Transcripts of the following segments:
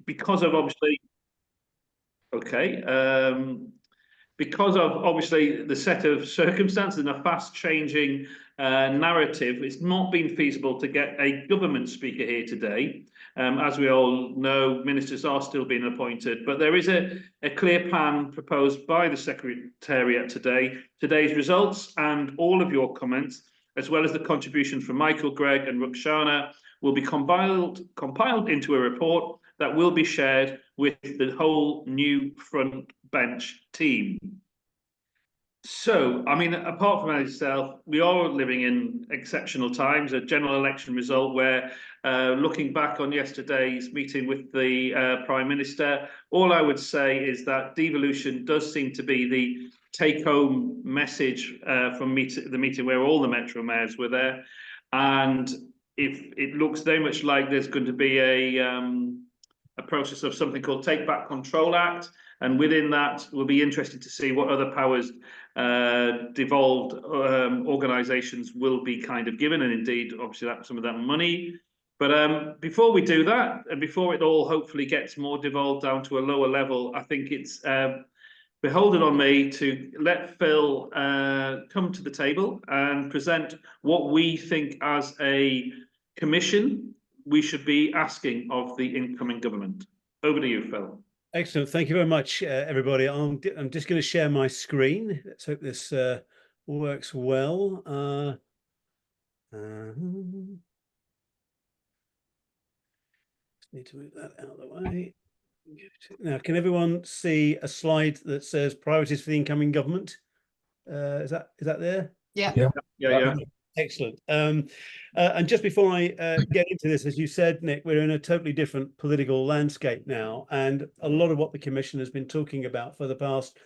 because of obviously, okay, because of obviously the set of circumstances and a fast-changing narrative, it's not been feasible to get a government speaker here today. As we all know, ministers are still being appointed, but there is a clear plan proposed by the Secretariat today. Today's results and all of your comments, as well as the contributions from Michael, Greg and Rukshana, will be compiled into a report that will be shared with the whole new front bench team. So, I mean, apart from myself, we are living in exceptional times, a general election result where, looking back on yesterday's meeting with the Prime Minister, all I would say is that devolution does seem to be the take-home message from the meeting where all the Metro mayors were there. And if it looks very much like there's going to be a process of something called Take Back Control Act, and within that, we'll be interested to see what other powers devolved organisations will be kind of given, and indeed, obviously, some of that money. But before we do that, and before it all hopefully gets more devolved down to a lower level, I think it's beholden on me to let Phil come to the table and present what we think as a commission we should be asking of the incoming government. Over to you, Phil. Excellent. Thank you very much, everybody. I'm just going to share my screen. Let's hope this works well. Need to move that out of the way. Now, can everyone see a slide that says priorities for the incoming government? Is that there? Yeah. Excellent. And just before I get into this, as you said, Nick, we're in a totally different political landscape now. And a lot of what the Commission has been talking about for the past,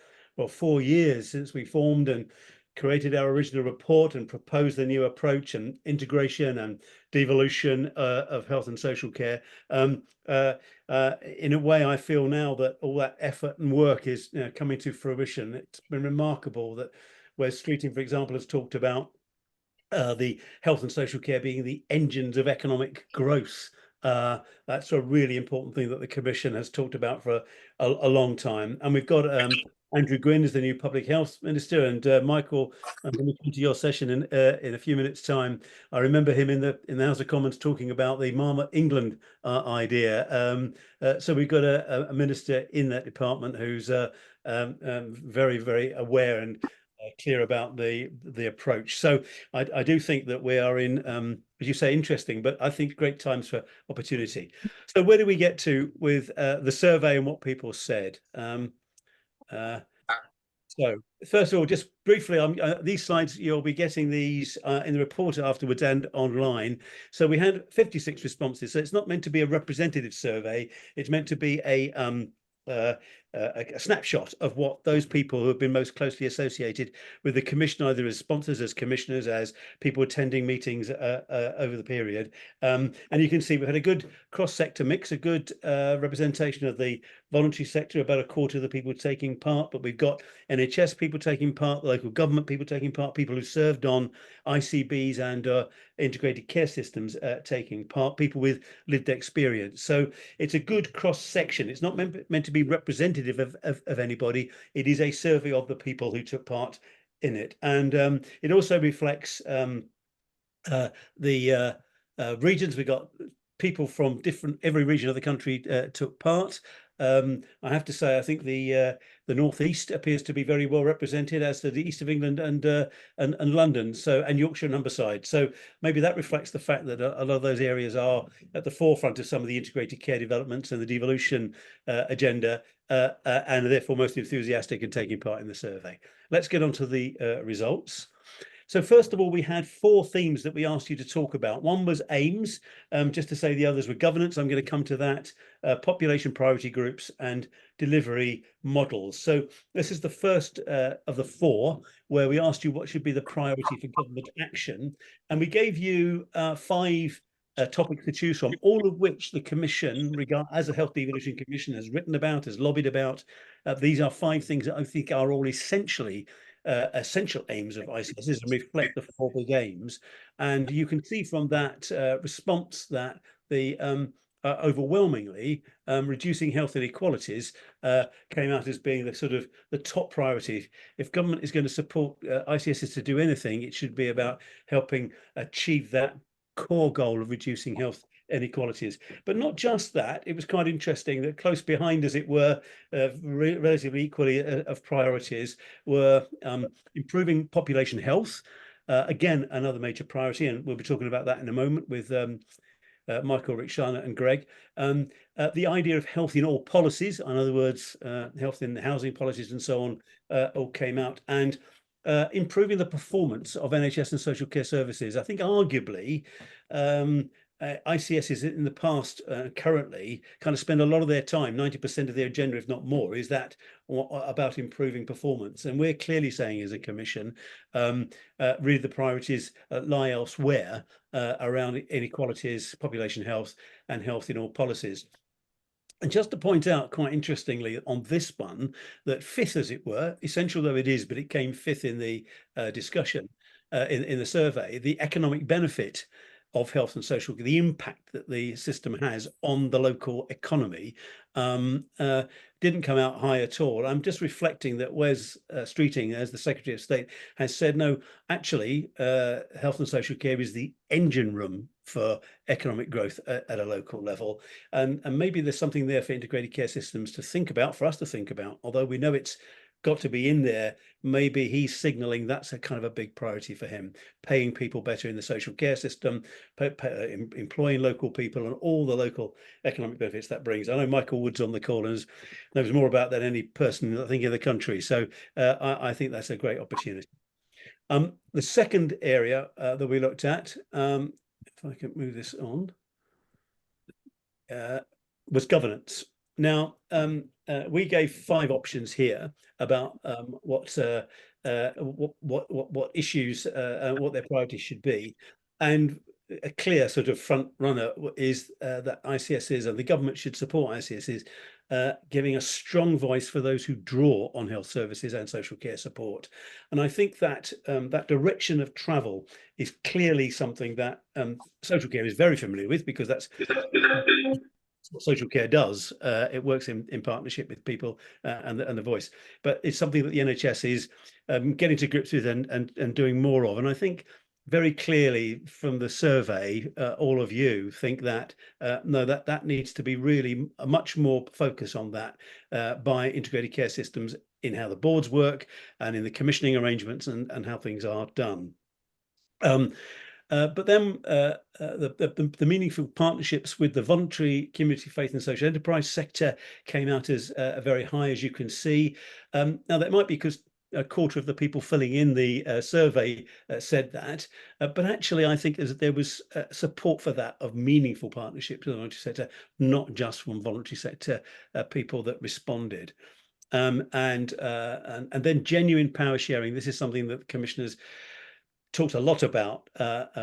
4 years since we formed and created our original report and proposed the new approach and integration and devolution of health and social care. In a way, I feel now that all that effort and work is coming to fruition. It's been remarkable that where Streeting, for example, has talked about the health and social care being the engines of economic growth. That's a really important thing that the Commission has talked about for a long time. And we've got Andrew Gwynn is the new Public Health Minister, and Michael, I'm going to come to your session in a few minutes' time. I remember him in the House of Commons talking about the Marmot England idea. So we've got a minister in that department who's very, very aware and clear about the approach. So I do think that we are in, as you say, interesting, but I think great times for opportunity. So where do we get to with the survey and what people said? So first of all, just briefly, these slides, you'll be getting these in the report afterwards and online. So we had 56 responses. So it's not meant to be a representative survey. It's meant to be a snapshot of what those people who have been most closely associated with the Commission, either as sponsors, as commissioners, as people attending meetings over the period. And you can see we've had a good cross-sector mix, a good representation of the voluntary sector, about a quarter of the people taking part, but we've got NHS people taking part, local government people taking part, people who served on ICBs and integrated care systems taking part, people with lived experience. So it's a good cross-section. It's not meant to be representative of anybody. It is a survey of the people who took part in it. And it also reflects the regions. We got people from every region of the country took part. I have to say, I think the northeast appears to be very well represented, as to the east of England and London, and Yorkshire and Humberside. So maybe that reflects the fact that a lot of those areas are at the forefront of some of the integrated care developments and the devolution agenda, and are therefore most enthusiastic in taking part in the survey. Let's get on to the results. So first of all, we had 4 themes that we asked you to talk about. One was aims, just to say the others were governance. I'm going to come to that, population priority groups and delivery models. So this is the first of the 4, where we asked you what should be the priority for government action. And we gave you 5 topics to choose from, all of which the Commission, as a Health Devolution Commission, has written about, has lobbied about. These are 5 things that I think are all essential aims of ICSs and reflect the 4 big aims. And you can see from that response that the overwhelmingly, reducing health inequalities came out as being the sort of the top priority. If government is going to support ICSs to do anything, it should be about helping achieve that core goal of reducing health inequalities. But not just that, it was quite interesting that close behind, as it were, relatively equally of priorities, were improving population health. Again, another major priority, and we'll be talking about that in a moment with Michael, Rukshana and Greg. The idea of health in all policies, in other words, health in the housing policies and so on, all came out. And improving the performance of NHS and social care services. I think arguably ICSs in the past, currently, kind of spend a lot of their time, 90% of their agenda, if not more, is that about improving performance. And we're clearly saying as a commission, really the priorities lie elsewhere around inequalities, population health, and health in all policies. And just to point out, quite interestingly, on this one, that fifth, as it were, essential though it is, but it came fifth in the discussion, in the survey, the economic benefit of health and social, the impact that the system has on the local economy, didn't come out high at all. I'm just reflecting that Wes Streeting, as the Secretary of State, has said, no, actually, health and social care is the engine room for economic growth at a local level. And maybe there's something there for integrated care systems to think about, for us to think about, although we know it's got to be in there. Maybe he's signaling that's a kind of a big priority for him, paying people better in the social care system, employing local people and all the local economic benefits that brings. I know Michael Wood's on the call and knows more about that than any person, I think, in the country. So I think that's a great opportunity. The second area that we looked at, if I can move this on, was governance. Now, we gave 5 options here about what issues, what their priorities should be, and a clear sort of front runner is that ICSs and the government should support ICSs, giving a strong voice for those who draw on health services and social care support. And I think that that direction of travel is clearly something that social care is very familiar with, because that's what social care does. It works in partnership with people and the voice, but it's something that the NHS is getting to grips with and doing more of. And I think very clearly from the survey, all of you think that no, that needs to be really a much more focus on that by integrated care systems in how the boards work and in the commissioning arrangements and how things are done. But then the meaningful partnerships with the voluntary, community, faith and social enterprise sector came out as very high, as you can see. Now, that might be because a quarter of the people filling in the survey said that, but actually I think there was support for that, of meaningful partnerships with the voluntary sector, not just from voluntary sector people that responded. And then genuine power sharing. This is something that commissioners talked a lot about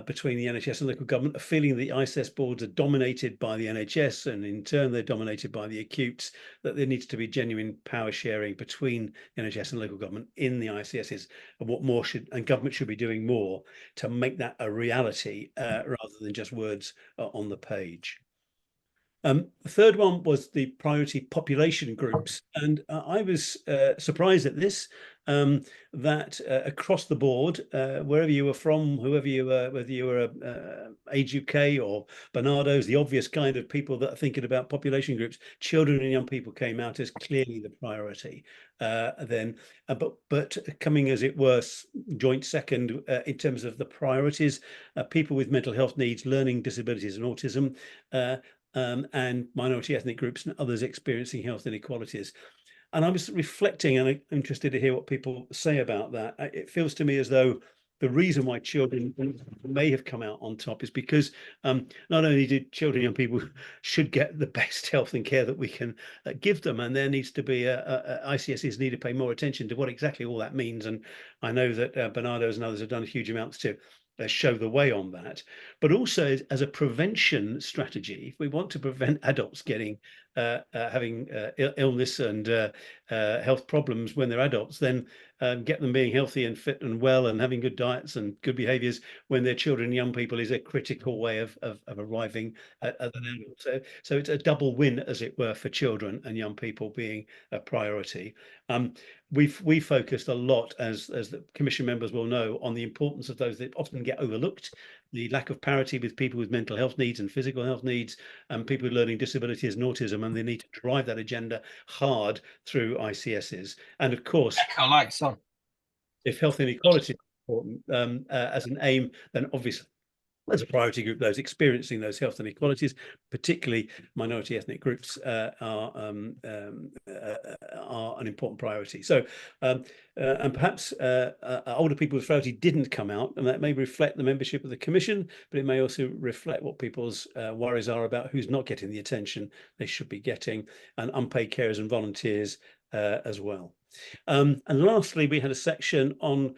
between the NHS and local government, a feeling the ICS boards are dominated by the NHS and in turn they're dominated by the acutes, that there needs to be genuine power sharing between the NHS and local government in the ICSs, and what more government should be doing more to make that a reality rather than just words on the page. The third one was the priority population groups, and I was surprised at this, that across the board, wherever you were from, whoever you were, whether you were Age UK or Barnardo's, the obvious kind of people that are thinking about population groups, children and young people came out as clearly the priority. But coming, as it were, joint second in terms of the priorities, people with mental health needs, learning disabilities and autism, and minority ethnic groups and others experiencing health inequalities. And I was reflecting, and I'm interested to hear what people say about that. It feels to me as though the reason why children may have come out on top is because not only do children and young people should get the best health and care that we can give them, and there needs to be ICSs need to pay more attention to what exactly all that means. And I know that Barnardo's and others have done huge amounts to show the way on that, but also as a prevention strategy, if we want to prevent adults getting having illness and health problems when they're adults, then get them being healthy and fit and well and having good diets and good behaviours when they're children and young people is a critical way of arriving at an adult. So it's a double win, as it were, for children and young people being a priority. We focused a lot, as the Commission members will know, on the importance of those that often get overlooked, the lack of parity with people with mental health needs and physical health needs, and people with learning disabilities and autism, and they need to drive that agenda hard through ICSs. And of course, if health inequality is important as an aim, then obviously as a priority group, those experiencing those health inequalities, particularly minority ethnic groups, are an important priority. So, and perhaps older people with frailty didn't come out, and that may reflect the membership of the Commission, but it may also reflect what people's worries are about who's not getting the attention they should be getting, and unpaid carers and volunteers as well. And lastly, we had a section on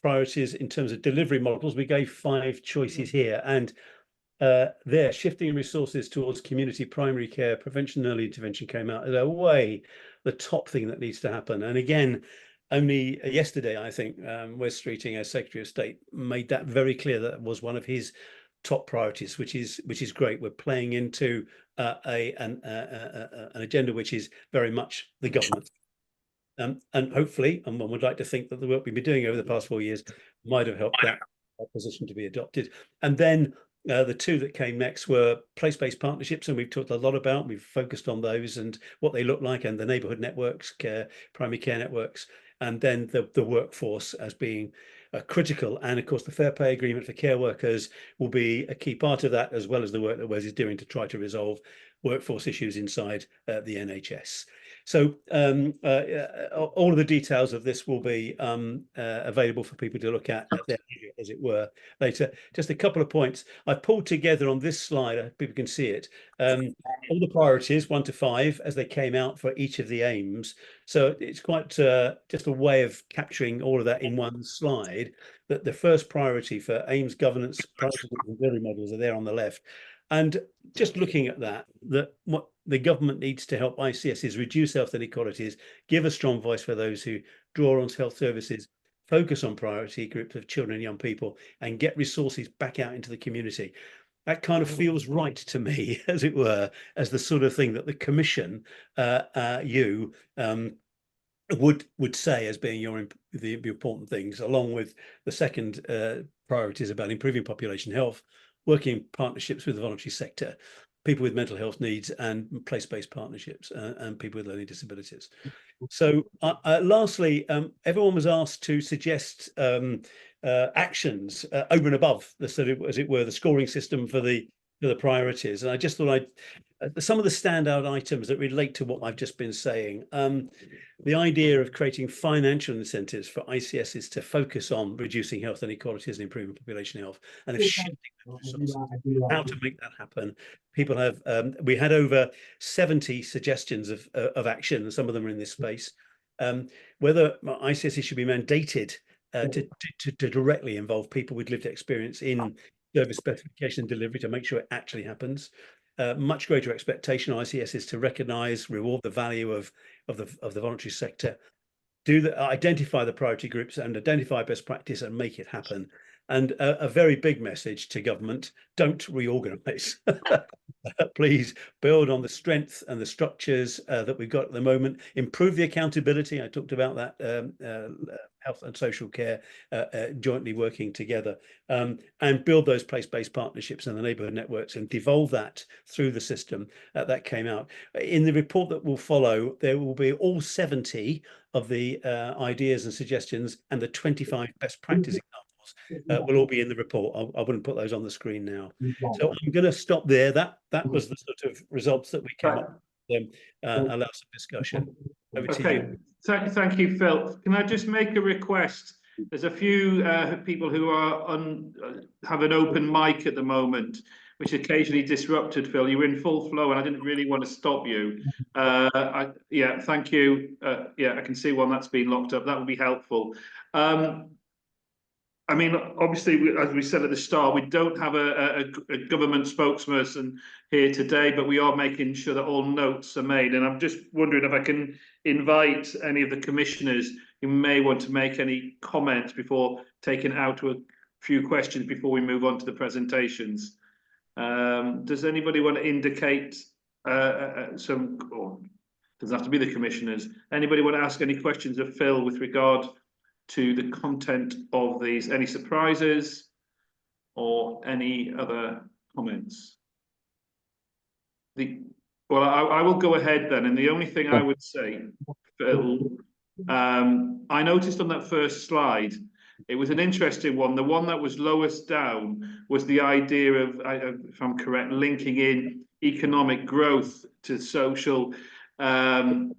priorities in terms of delivery models. We gave 5 choices here, and there, shifting resources towards community primary care, prevention, early intervention came out as a way the top thing that needs to happen. And again, only yesterday, I think, Wes Streeting, as Secretary of State, made that very clear that was one of his top priorities, which is great. We're playing into an agenda which is very much the government. And hopefully, and one would like to think that the work we've been doing over the past 4 years might have helped that position to be adopted. And then the 2 that came next were place-based partnerships, and we've talked a lot about, we've focused on those and what they look like, and the neighbourhood networks, primary care networks, and then the workforce as being critical. And of course, the fair pay agreement for care workers will be a key part of that, as well as the work that Wes is doing to try to resolve workforce issues inside the NHS. So all of the details of this will be available for people to look at their leisure, as it were, later. Just a couple of points I've pulled together on this slide, people can see it, all the priorities 1 to 5 as they came out for each of the aims. So it's quite just a way of capturing all of that in one slide. That the first priority for aims, governance, priorities and delivery models are there on the left. And just looking at that what the government needs to help ICSs reduce health inequalities, give a strong voice for those who draw on health services, focus on priority groups of children and young people, and get resources back out into the community. That kind of feels right to me, as it were, as the sort of thing that the Commission, would say as being the important things, along with the second priorities about improving population health, working in partnerships with the voluntary sector, people with mental health needs, and place-based partnerships, and people with learning disabilities. So lastly, everyone was asked to suggest actions over and above the sort of, as it were, the scoring system for the priorities. And I just thought some of the standout items that relate to what I've just been saying. The idea of creating financial incentives for ICSs to focus on reducing health inequalities and improving population health, and of shifting resources, how to make that happen. People have, we had over 70 suggestions of action, and some of them are in this space. Whether ICSs should be mandated to directly involve people with lived experience in service specification and delivery to make sure it actually happens. Much greater expectation on ICSs to recognise, reward the value of the voluntary sector, identify the priority groups and identify best practice and make it happen. And a very big message to government: don't reorganise. Please build on the strength and the structures that we've got at the moment. Improve the accountability. I talked about that, health and social care jointly working together, and build those place-based partnerships and the neighbourhood networks and devolve that through the system. That came out. In the report that will follow, there will be all 70 of the ideas and suggestions, and the 25 best practice examples will all be in the report. I wouldn't put those on the screen now. So I'm going to stop there. That was the sort of results that we came up with, allow some discussion. Over to you. Thank you, Phil. Can I just make a request? There's a few people who are have an open mic at the moment, which occasionally disrupted. Phil, you were in full flow, and I didn't really want to stop you. Yeah, thank you. Yeah, I can see one that's been locked up. That would be helpful. I mean, obviously, as we said at the start, we don't have a government spokesperson here today, but we are making sure that all notes are made. And I'm just wondering if I can invite any of the commissioners who may want to make any comments before taking out to a few questions before we move on to the presentations. Does anybody want to indicate some, or doesn't have to be the commissioners, anybody want to ask any questions of Phil with regard to the content of these? Any surprises or any other comments? Well, I will go ahead then, and the only thing I would say, Phil, I noticed on that first slide, it was an interesting one. The one that was lowest down was the idea of, if I'm correct, linking in economic growth to social, well,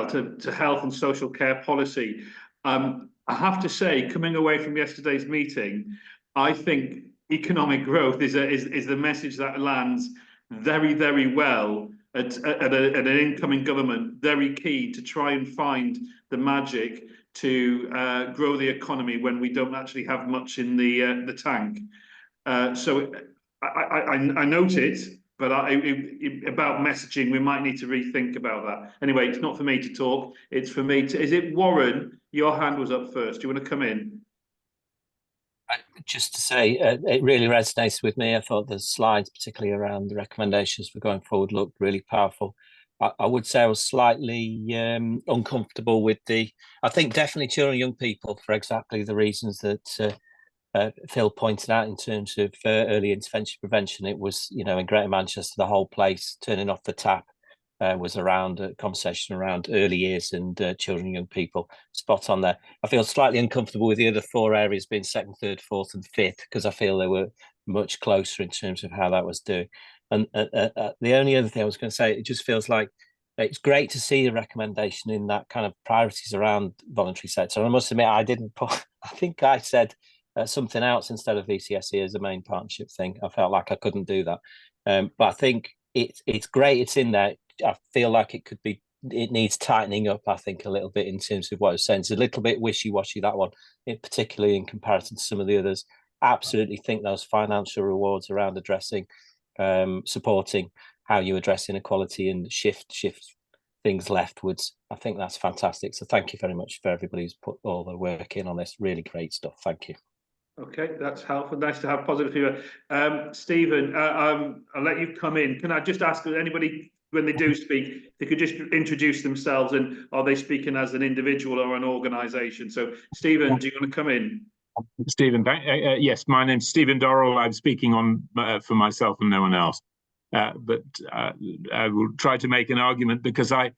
to health and social care policy. I have to say, coming away from yesterday's meeting, I think economic growth is the message that lands very, very well at an incoming government, very keen to try and find the magic to grow the economy when we don't actually have much in the tank. So I note it, but about messaging, we might need to rethink about that. Anyway, it's not for me to talk. It's for me to. Is it Warren? Your hand was up first. Do you want to come in? Just to say, it really resonates with me. I thought the slides, particularly around the recommendations for going forward, looked really powerful. I would say I was slightly uncomfortable with I think definitely children and young people, for exactly the reasons that Phil pointed out in terms of early intervention prevention. It was, in Greater Manchester, the whole place turning off the tap was around a conversation around early years and children and young people. Spot on there. I feel slightly uncomfortable with the other 4 areas being 2nd, 3rd, 4th and 5th, because I feel they were much closer in terms of how that was doing. And the only other thing I was going to say, it just feels like it's great to see the recommendation in that kind of priorities around voluntary sector. And I must admit, I didn't put, I think I said something else instead of ICSs as a main partnership thing. I felt like I couldn't do that. But I think it's great it's in there. I feel like it needs tightening up, I think, a little bit in terms of what I was saying. It's a little bit wishy-washy, that one, particularly in comparison to some of the others. Absolutely think those financial rewards around addressing, supporting how you address inequality and shift things leftwards. I think that's fantastic. So thank you very much for everybody who's put all the work in on this. Really great stuff. Thank you. Okay, that's helpful. Nice to have positive feedback. Stephen, I'll let you come in. Can I just ask anybody, when they do speak, they could just introduce themselves, and are they speaking as an individual or an organisation? So, Stephen, do you want to come in? Stephen, yes, my name's Stephen Dorrell. I'm speaking on for myself and no one else. But I will try to make an argument, because I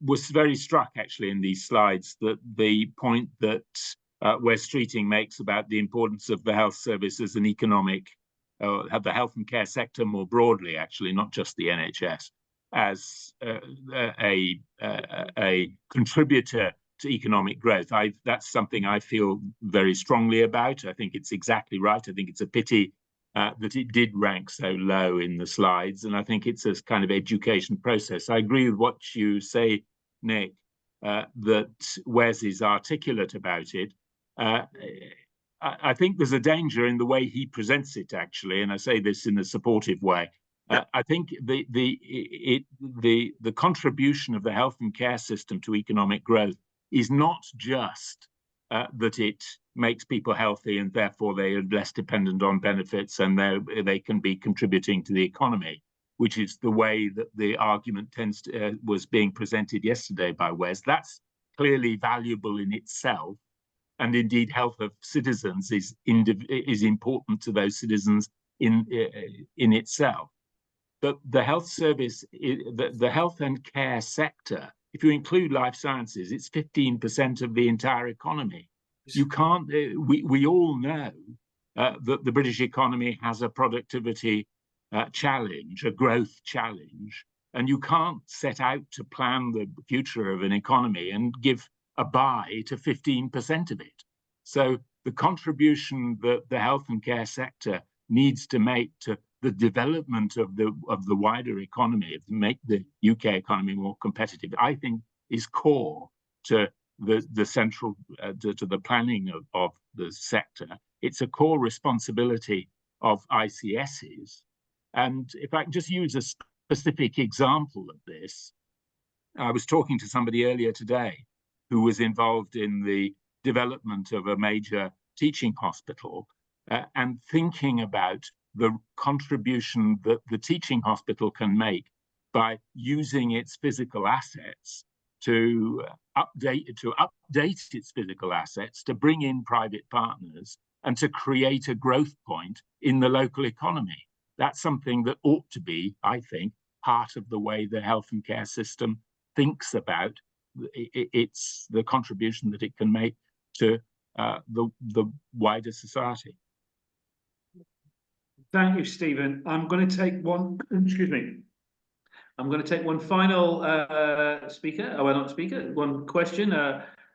was very struck, actually, in these slides, that the point that Wes Streeting makes about the importance of the health service as an economic, the health and care sector more broadly, actually, not just the NHS, as a contributor to economic growth. That's something I feel very strongly about. I think it's exactly right. I think it's a pity that it did rank so low in the slides, and I think it's a kind of education process. I agree with what you say, Nick, that Wes is articulate about it. I think there's a danger in the way he presents it, actually, and I say this in a supportive way. I think the contribution of the health and care system to economic growth is not just that it makes people healthy and therefore they are less dependent on benefits and they can be contributing to the economy, which is the way that the argument was being presented yesterday by Wes. That's clearly valuable in itself. And indeed, health of citizens is important to those citizens in itself. But the health service, the health and care sector, if you include life sciences, it's 15% of the entire economy. You can't. We all know that the British economy has a productivity challenge, a growth challenge, and you can't set out to plan the future of an economy and give a buy to 15% of it. So the contribution that the health and care sector needs to make to the development of the wider economy, to make the UK economy more competitive, I think is core to the central to the planning of the sector. It's a core responsibility of ICSs. And if I can just use a specific example of this, I was talking to somebody earlier today who was involved in the development of a major teaching hospital and thinking about the contribution that the teaching hospital can make by using its physical assets to update its physical assets, to bring in private partners, and to create a growth point in the local economy. That's something that ought to be, I think, part of the way the health and care system thinks about the contribution that it can make to the wider society. Thank you, Stephen. I'm going to take one, excuse me. I'm going to take one final one question.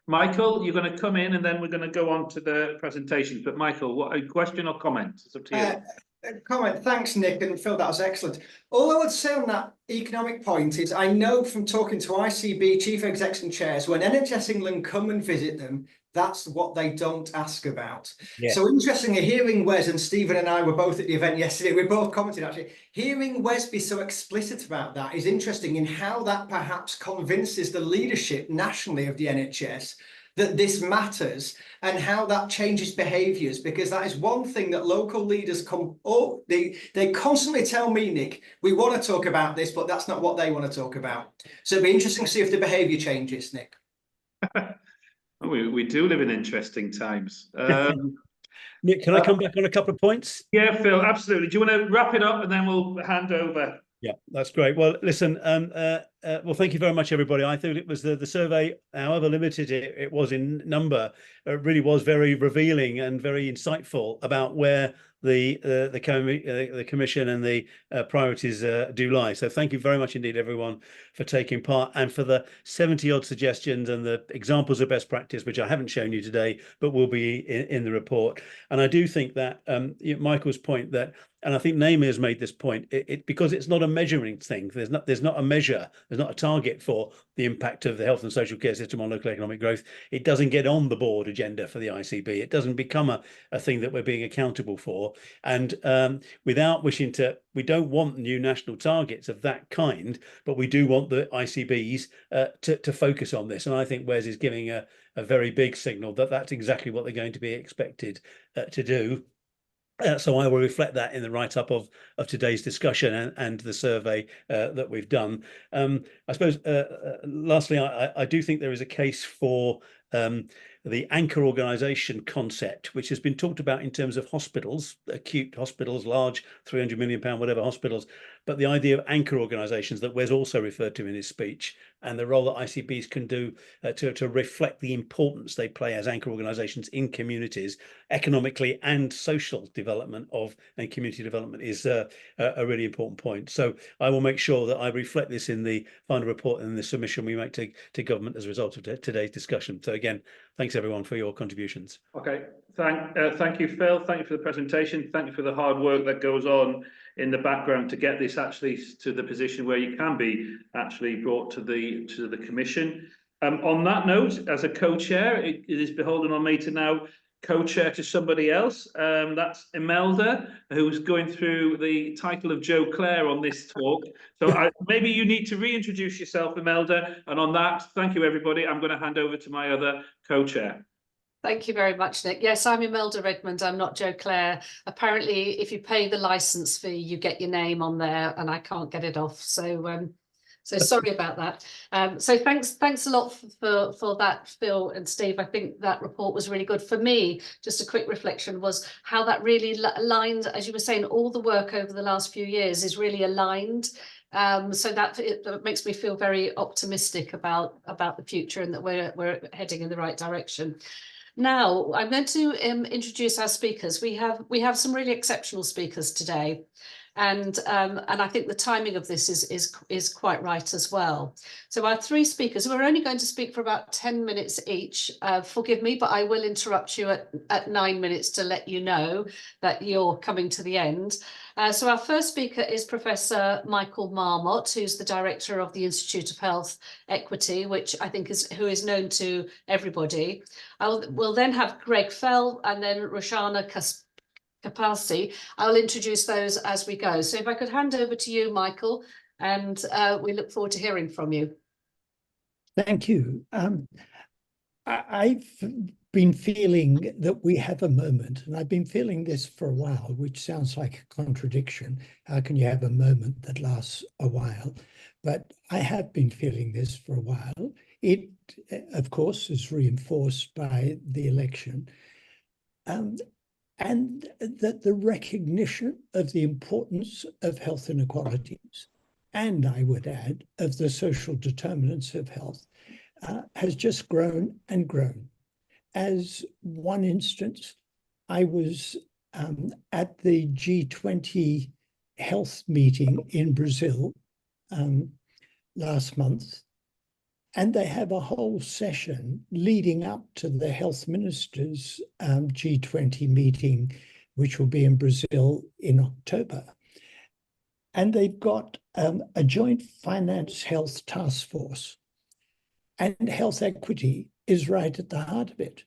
Michael, you're going to come in and then we're going to go on to the presentations. But Michael, what a question or comment? It's up to you. Comment. Thanks, Nick and Phil. That was excellent. All I would say on that economic point is I know from talking to ICB chief execs and chairs, when NHS England come and visit them, that's what they don't ask about. Yeah. So interestingly, hearing Wes, and Stephen and I were both at the event yesterday, we both commented actually, hearing Wes be so explicit about that is interesting in how that perhaps convinces the leadership nationally of the NHS that this matters and how that changes behaviours, because that is one thing that local leaders they constantly tell me, Nick, we want to talk about this, but that's not what they want to talk about. So it'd be interesting to see if the behaviour changes, Nick. We do live in interesting times. Nick, can I come back on a couple of points? Yeah, Phil, absolutely. Do you want to wrap it up and then we'll hand over? Yeah, that's great. Well, listen, well, thank you very much, everybody. I thought it was the survey, however limited it was in number, really was very revealing and very insightful about where the commission and the priorities do lie. So thank you very much indeed, everyone, for taking part and for the 70-odd suggestions and the examples of best practice, which I haven't shown you today, but will be in the report. And I do think that Michael's point that, and I think Naomi has made this point, because it's not a measuring thing. There's not a measure, there's not a target for the impact of the health and social care system on local economic growth. It doesn't get on the board agenda for the ICB. It doesn't become a thing that we're being accountable for. And without wishing to, we don't want new national targets of that kind, but we do want the ICBs to focus on this. And I think Wes is giving a very big signal that that's exactly what they're going to be expected to do. So I will reflect that in the write-up of today's discussion and the survey that we've done. I suppose, lastly, I do think there is a case for the anchor organisation concept, which has been talked about in terms of hospitals, acute hospitals, large £300 million, whatever hospitals, but the idea of anchor organisations that Wes also referred to in his speech, and the role that ICBs can do to reflect the importance they play as anchor organisations in communities, economically and social development and community development is a really important point. So I will make sure that I reflect this in the final report and the submission we make to government as a result of today's discussion. So again, thanks everyone for your contributions. Okay, thank you, Phil. Thank you for the presentation. Thank you for the hard work that goes on in the background to get this actually to the position where you can be actually brought to the commission. On that note, as a co-chair, it is beholden on me to now co-chair to somebody else. That's Imelda, who's going through the title of Joe Clare on this talk. So maybe you need to reintroduce yourself, Imelda. And on that, thank you, everybody. I'm going to hand over to my other co-chair. Thank you very much, Nick. Yes, I'm Imelda Redmond. I'm not Joe Clare. Apparently, if you pay the license fee, you get your name on there, and I can't get it off. So, so sorry about that. So thanks a lot for that, Phil and Steve. I think that report was really good. For me, just a quick reflection was how that really aligned, as you were saying, all the work over the last few years is really aligned. So that it makes me feel very optimistic about the future and that we're heading in the right direction. Now, I'm going to introduce our speakers. We have some really exceptional speakers today. And I think the timing of this is quite right as well. So our three speakers, we're only going to speak for about 10 minutes each. Forgive me, but I will interrupt you at 9 minutes to let you know that you're coming to the end. So our first speaker is Professor Michael Marmot, who's the director of the Institute of Health Equity, which I think who is known to everybody. We'll then have Greg Fell and then Rukshana Kapasi. I'll introduce those as we go. So if I could hand over to you, Michael, and we look forward to hearing from you. Thank you. I've been feeling that we have a moment, and I've been feeling this for a while, which sounds like a contradiction. How can you have a moment that lasts a while? But I have been feeling this for a while. It, of course, is reinforced by the election. And that the recognition of the importance of health inequalities, and I would add, of the social determinants of health, has just grown and grown. As one instance, I was at the G20 health meeting in Brazil last month, and they have a whole session leading up to the health ministers' G20 meeting, which will be in Brazil in October. And they've got a joint finance health task force. And health equity is right at the heart of it.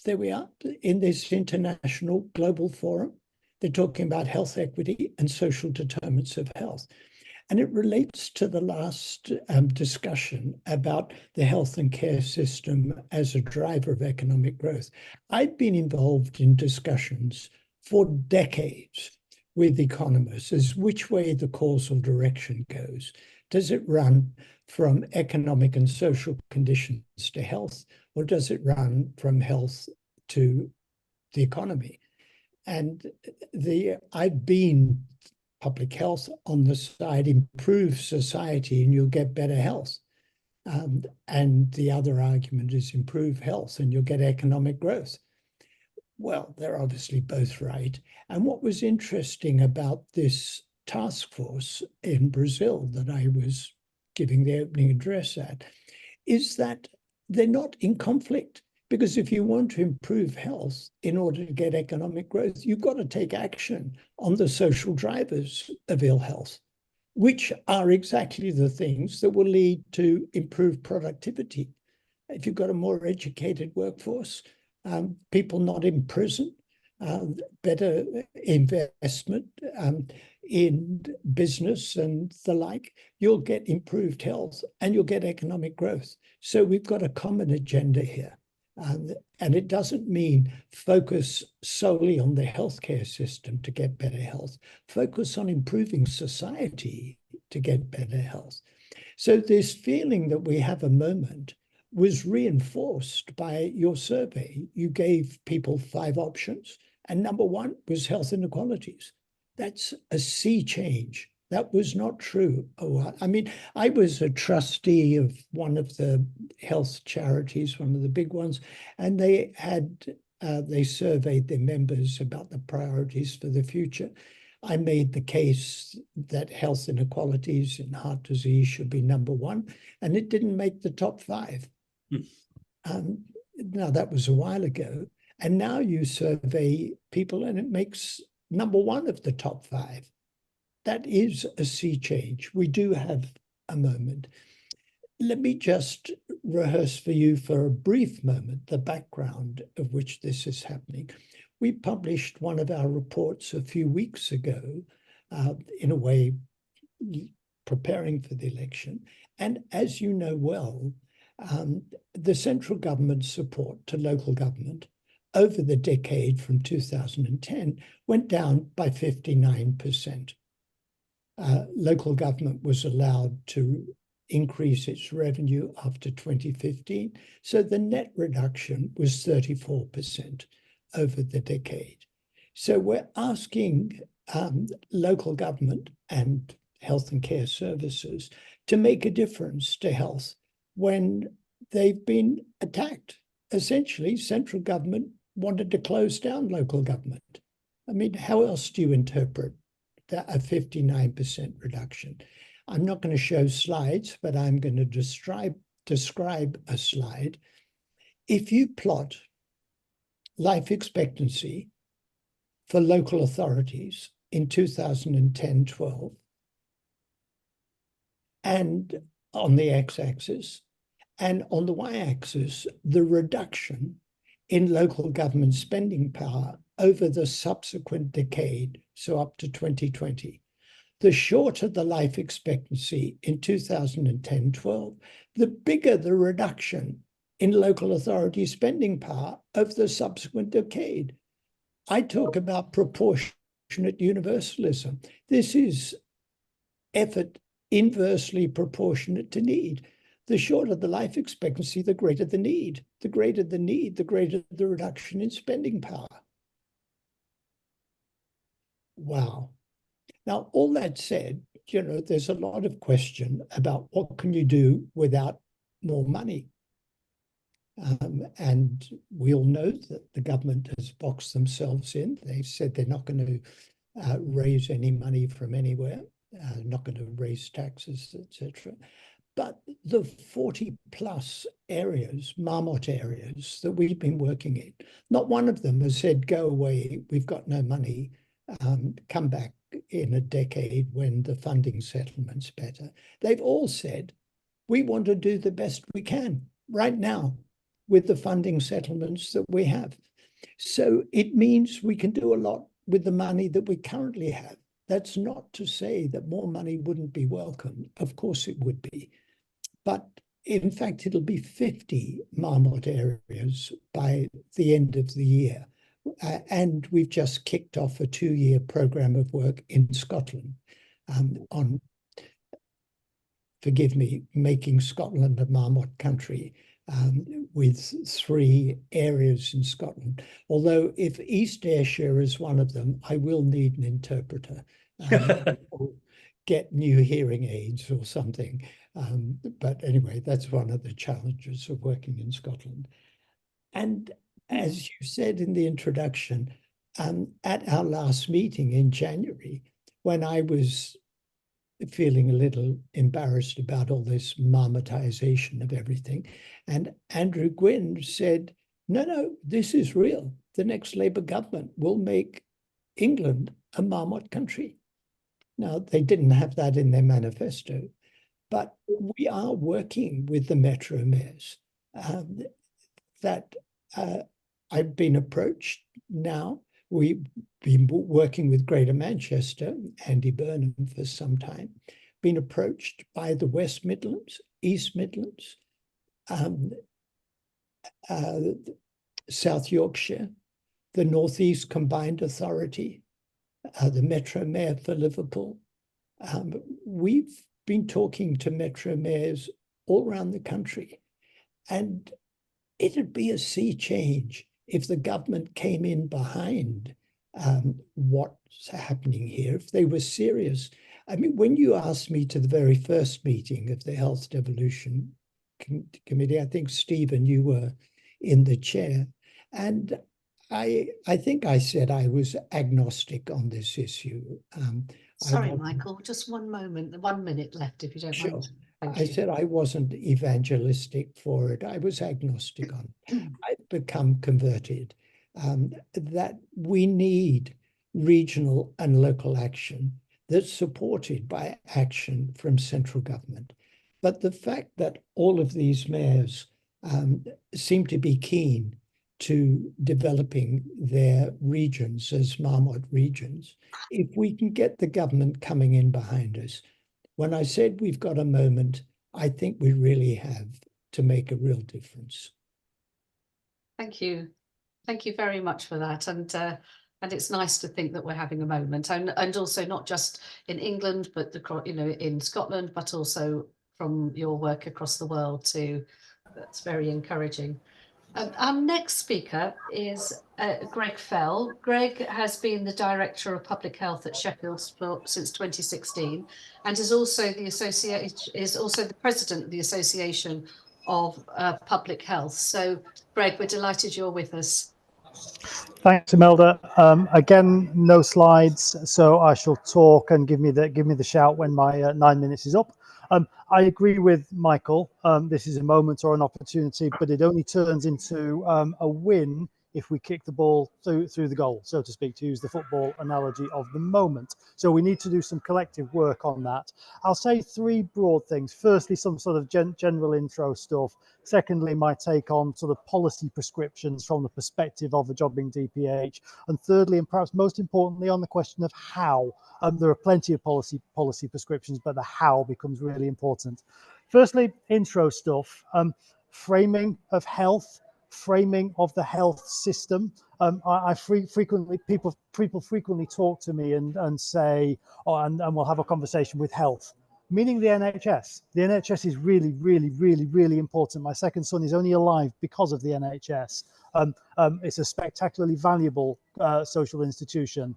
There we are in this international global forum. They're talking about health equity and social determinants of health. And it relates to the last discussion about the health and care system as a driver of economic growth. I've been involved in discussions for decades with economists as which way the causal direction goes. Does it run from economic and social conditions to health, or does it run from health to the economy? And I've been public health on the side, improve society and you'll get better health. And the other argument is improve health and you'll get economic growth. Well, they're obviously both right. And what was interesting about this task force in Brazil that I was giving the opening address at is that they're not in conflict. Because if you want to improve health in order to get economic growth, you've got to take action on the social drivers of ill health, which are exactly the things that will lead to improved productivity. If you've got a more educated workforce, people not in prison, better investment in business and the like, you'll get improved health and you'll get economic growth. So we've got a common agenda here. And it doesn't mean focus solely on the healthcare system to get better health. Focus on improving society to get better health. So this feeling that we have a moment was reinforced by your survey. You gave people 5 options, and number 1 was health inequalities. That's a sea change. That was not true. I mean, I was a trustee of one of the health charities, one of the big ones, and they surveyed their members about the priorities for the future. I made the case that health inequalities in heart disease should be number 1, and it didn't make the top 5. Now, that was a while ago. And now you survey people and it makes number 1 of the top 5. That is a sea change. We do have a moment. Let me just rehearse for you for a brief moment the background of which this is happening. We published one of our reports a few weeks ago, in a way, preparing for the election. And as you know well, the central government's support to local government over the decade from 2010 went down by 59%. Local government was allowed to increase its revenue after 2015. So the net reduction was 34% over the decade. So we're asking local government and health and care services to make a difference to health when they've been attacked. Essentially, central government wanted to close down local government. I mean, how else do you interpret a 59% reduction. I'm not going to show slides, but I'm going to describe a slide. If you plot life expectancy for local authorities in 2010-12, and on the x-axis, and on the y-axis, the reduction in local government spending power over the subsequent decade, so up to 2020. The shorter the life expectancy in 2010-12, the bigger the reduction in local authority spending power over the subsequent decade. I talk about proportionate universalism. This is effort inversely proportionate to need. The shorter the life expectancy, the greater the need. The greater the need, the greater the reduction in spending power. Wow. Now, all that said, you know, there's a lot of question about what can you do without more money. And we all know that the government has boxed themselves in. They've said they're not going to raise any money from anywhere, not going to raise taxes, etc. But the 40 plus areas, Marmot areas that we've been working in, not one of them has said, go away, we've got no money, come back in a decade when the funding settlement's better. They've all said, we want to do the best we can right now with the funding settlements that we have. So it means we can do a lot with the money that we currently have. That's not to say that more money wouldn't be welcome. Of course it would be. But in fact, it'll be 50 Marmot areas by the end of the year. And we've just kicked off a 2-year program of work in Scotland on, forgive me, making Scotland a Marmot country with 3 areas in Scotland. Although if East Ayrshire is one of them, I will need an interpreter or get new hearing aids or something. But anyway, that's one of the challenges of working in Scotland. And as you said in the introduction, at our last meeting in January, when I was feeling a little embarrassed about all this marmotization of everything, and Andrew Gwynn said, no, this is real. The next Labour government will make England a Marmot country. Now, they didn't have that in their manifesto, but we are working with the metro mayors that I've been approached now. We've been working with Greater Manchester, Andy Burnham, for some time, been approached by the West Midlands, East Midlands, South Yorkshire, the North East Combined Authority, the Metro Mayor for Liverpool. We've been talking to Metro Mayors all around the country, and it'd be a sea change if the government came in behind what's happening here, if they were serious. I mean, when you asked me to the very first meeting of the Health Devolution Committee, I think, Stephen, you were in the chair, and I think I said I was agnostic on this issue. Sorry, Michael, just 1 moment, 1 minute left, if you don't mind. I said I wasn't evangelistic for it. I was agnostic on it. I've become converted that we need regional and local action that's supported by action from central government. But the fact that all of these mayors seem to be keen to developing their regions as Marmot regions, if we can get the government coming in behind us, when I said we've got a moment, I think we really have to make a real difference. Thank you. Thank you very much for that. And it's nice to think that we're having a moment, and also not just in England, but in Scotland, but also from your work across the world too. That's very encouraging. Our next speaker is Greg Fell. Greg has been the Director of Public Health at Sheffield since 2016, and is also the President of the Association of Public Health. So, Greg, we're delighted you're with us. Thanks, Imelda. Again, no slides, so I shall talk and give me the shout when my 9 minutes is up. I agree with Michael. This is a moment or an opportunity, but it only turns into a win if we kick the ball through the goal, so to speak, to use the football analogy of the moment. So we need to do some collective work on that. I'll say three broad things. Firstly, some sort of general intro stuff. Secondly, my take on sort of policy prescriptions from the perspective of a jobbing DPH. And thirdly, and perhaps most importantly, on the question of how. There are plenty of policy prescriptions, but the how becomes really important. Firstly, intro stuff, framing of health, framing of the health system. People frequently talk to me and say, oh, and we'll have a conversation with health, meaning the NHS. The NHS is really, really, really, really important. My second son is only alive because of the NHS. It's a spectacularly valuable social institution.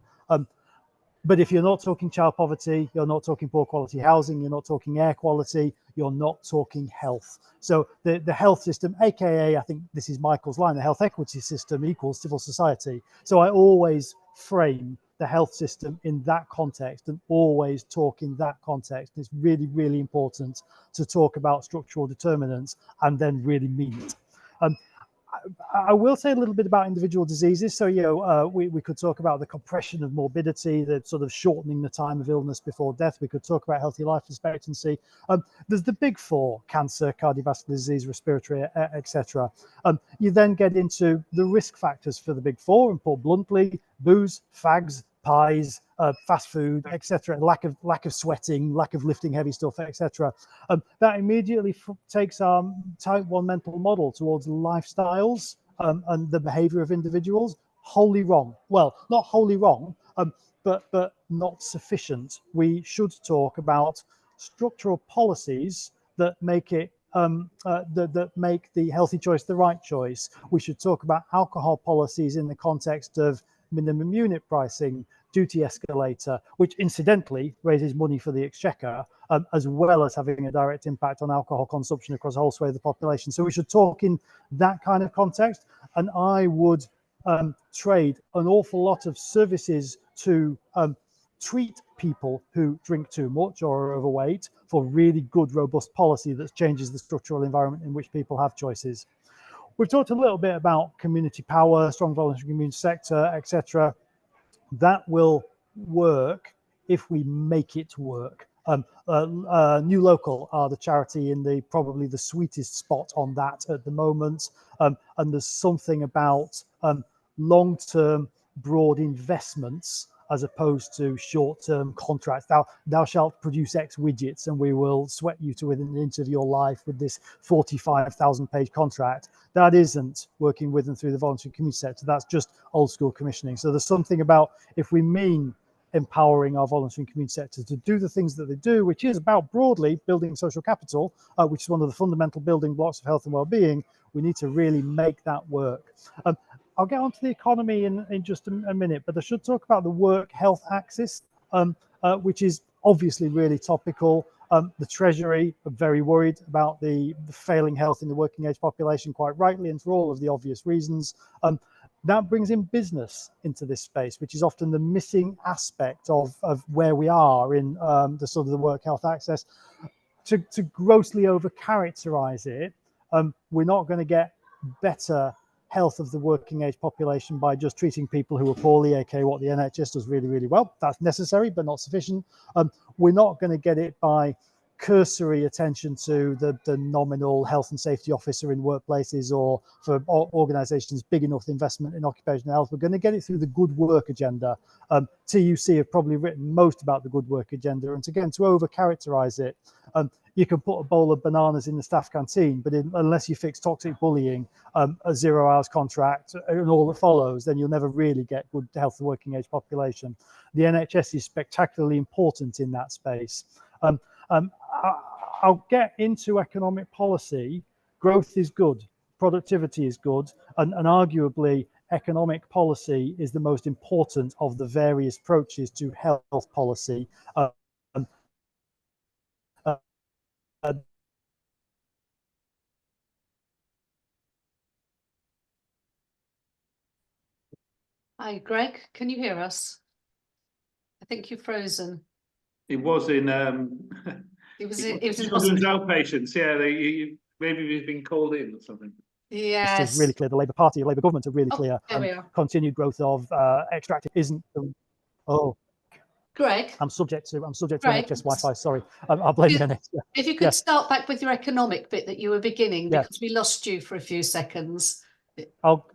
But if you're not talking child poverty, you're not talking poor quality housing, you're not talking air quality, you're not talking health. So the health system, AKA, I think this is Michael's line, the health equity system equals civil society. So I always frame the health system in that context and always talk in that context. It's really, really important to talk about structural determinants and then really mean it. I will say a little bit about individual diseases. So, we could talk about the compression of morbidity, the sort of shortening the time of illness before death. We could talk about healthy life expectancy. There's the big four: cancer, cardiovascular disease, respiratory, etc. You then get into the risk factors for the big four, and put bluntly, booze, fags, pies, fast food, etc., lack of sweating, lack of lifting heavy stuff, etc. That immediately takes our type 1 mental model towards lifestyles and the behavior of individuals. Wholly wrong. Well, not wholly wrong, but not sufficient. We should talk about structural policies that make it that make the healthy choice the right choice. We should talk about alcohol policies in the context of minimum unit pricing, duty escalator, which incidentally raises money for the exchequer, as well as having a direct impact on alcohol consumption across a whole swathe of the population. So we should talk in that kind of context. And I would trade an awful lot of services to treat people who drink too much or are overweight for really good, robust policy that changes the structural environment in which people have choices. We've talked a little bit about community power, strong voluntary community sector, etc. That will work if we make it work. New Local are the charity in probably the sweetest spot on that at the moment. And there's something about long-term broad investments as opposed to short-term contracts. Thou shalt produce X widgets and we will sweat you to within an inch of your life with this 45,000-page contract. That isn't working with and through the voluntary community sector. That's just old school commissioning. So there's something about, if we mean empowering our voluntary and community sectors to do the things that they do, which is about broadly building social capital, which is one of the fundamental building blocks of health and well-being, we need to really make that work. I'll get onto the economy in just a minute, but I should talk about the work health axis, which is obviously really topical. The Treasury are very worried about the failing health in the working age population, quite rightly, and for all of the obvious reasons. That brings in business into this space, which is often the missing aspect of where we are in the sort of the work health access. To grossly over-characterize it, we're not going to get better health of the working age population by just treating people who are poorly, aka what the NHS does really, really well. That's necessary, but not sufficient. We're not going to get it by cursory attention to the nominal health and safety officer in workplaces or for organisations big enough investment in occupational health. We're going to get it through the good work agenda. TUC have probably written most about the good work agenda, and again, to over-characterise it, you can put a bowl of bananas in the staff canteen, but unless you fix toxic bullying, a 0 hours contract and all that follows, then you'll never really get good health of working age population. The NHS is spectacularly important in that space. I'll get into economic policy. Growth is good, productivity is good, and arguably economic policy is the most important of the various approaches to health policy. Hi, Greg, can you hear us? I think you're frozen. It was in It was in children's hospital. outpatients. Yeah, maybe he's been called in or something. It's Yes. really clear. The Labour Party, the Labour government are really Oh, clear. there we are. Continued growth of extractive isn't. Oh, Greg, I'm subject to Greg, NHS Wi-Fi. Sorry, I'll blame the NHS. if you could Yes. start back with your economic bit that you were beginning, Yes. because we lost you for a few seconds. I'll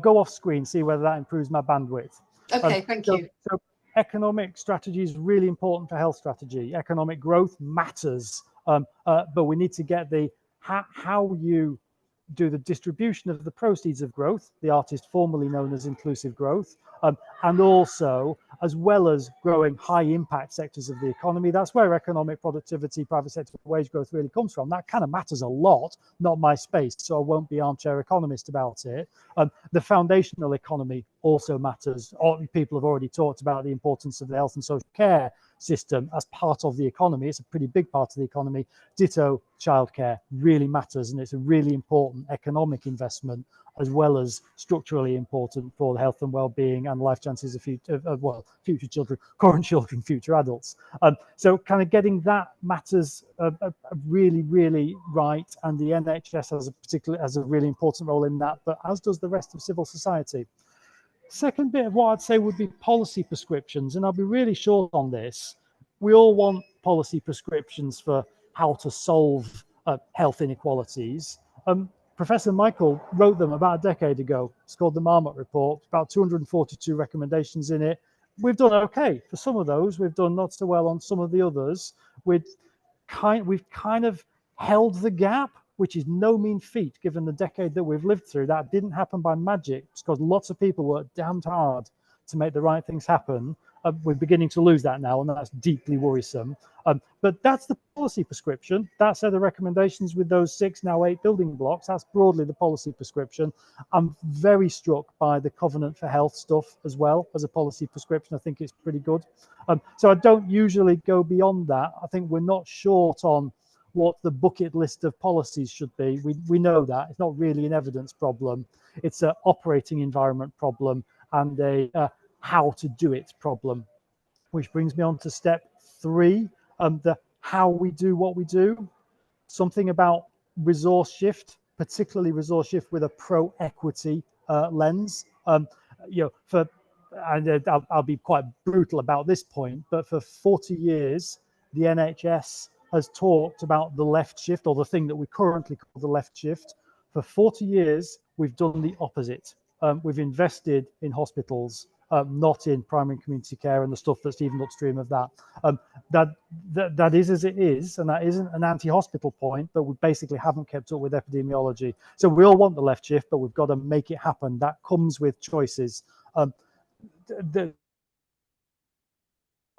go off screen, see whether that improves my bandwidth. Okay, thank you. So economic strategy is really important for health strategy. Economic growth matters, but we need to get the how you do the distribution of the proceeds of growth, the artist formerly known as inclusive growth, and also as well as growing high impact sectors of the economy. That's where economic productivity, private sector wage growth really comes from. That kind of matters a lot, not my space, so I won't be armchair economist about it. The foundational economy also matters. People have already talked about the importance of the health and social care system as part of the economy. It's a pretty big part of the economy. Ditto, childcare really matters, and it's a really important economic investment, as well as structurally important for the health and well-being and life chances of future children, current children, future adults. So kind of getting that matters really, really right, and the NHS has a really important role in that, but as does the rest of civil society. Second bit of what I'd say would be policy prescriptions, and I'll be really short on this. We all want policy prescriptions for how to solve health inequalities. Professor Michael wrote them about a decade ago. It's called the Marmot report, about 242 recommendations in it. We've done okay for some of those. We've done not so well on some of the others. We've kind of held the gap, which is no mean feat given the decade that we've lived through. That didn't happen by magic. It's because lots of people worked damned hard to make the right things happen. We're beginning to lose that now, and that's deeply worrisome. But that's the policy prescription. That set of recommendations with those 6, now 8 building blocks. That's broadly the policy prescription. I'm very struck by the Covenant for Health stuff as well as a policy prescription. I think it's pretty good. So I don't usually go beyond that. I think we're not short on what the bucket list of policies should be. We know that. It's not really an evidence problem. It's an operating environment problem and a how to do it problem, which brings me on to step 3, the how we do what we do. Something about resource shift, particularly resource shift with a pro-equity lens. And I'll be quite brutal about this point, but for 40 years, the NHS has talked about the left shift, or the thing that we currently call the left shift. For 40 years, we've done the opposite. We've invested in hospitals, not in primary and community care and the stuff that's even upstream of that. That is as it is, and that isn't an anti-hospital point, but we basically haven't kept up with epidemiology. So we all want the left shift, but we've got to make it happen. That comes with choices. The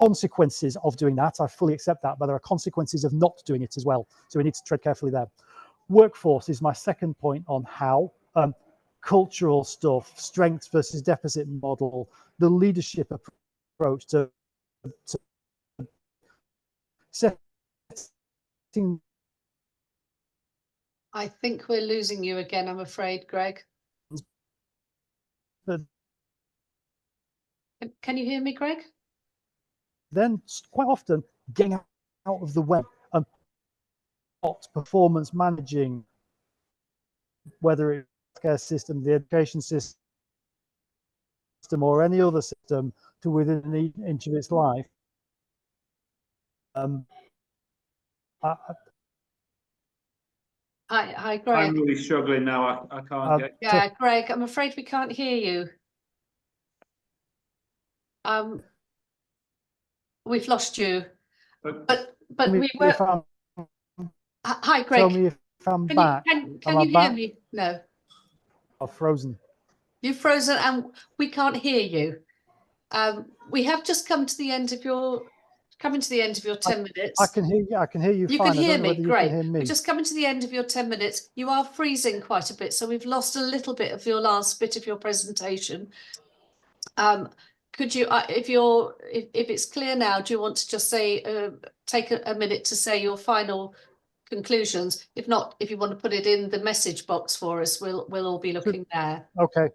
consequences of doing that, I fully accept that, but there are consequences of not doing it as well. So we need to tread carefully there. Workforce is my second point on how. Cultural stuff, strength versus deficit model, the leadership approach to setting. I think we're losing you again, I'm afraid, Greg. Can you hear me, Greg? Then quite often getting out of the way and performance managing, whether it's the healthcare system, the education system, or any other system, to within an inch of its life. Hi, Greg. I'm really struggling now. I can't get. Yeah, Greg, I'm afraid we can't hear you. We've lost you. But we were. Hi, Greg. Tell me if I'm back. Can you hear me? No. I've frozen. You've frozen, and we can't hear you. We have just come to the end of your 10 minutes. I can hear you. I can hear you. You fine. can hear me. Great. Hear me. We're just coming to the end of your 10 minutes. You are freezing quite a bit, so we've lost a little bit of your last bit of your presentation. Could you, if it's clear now, do you want to just say, take a minute to say your final conclusions? If not, if you want to put it in the message box for us, we'll all be looking there. Okay.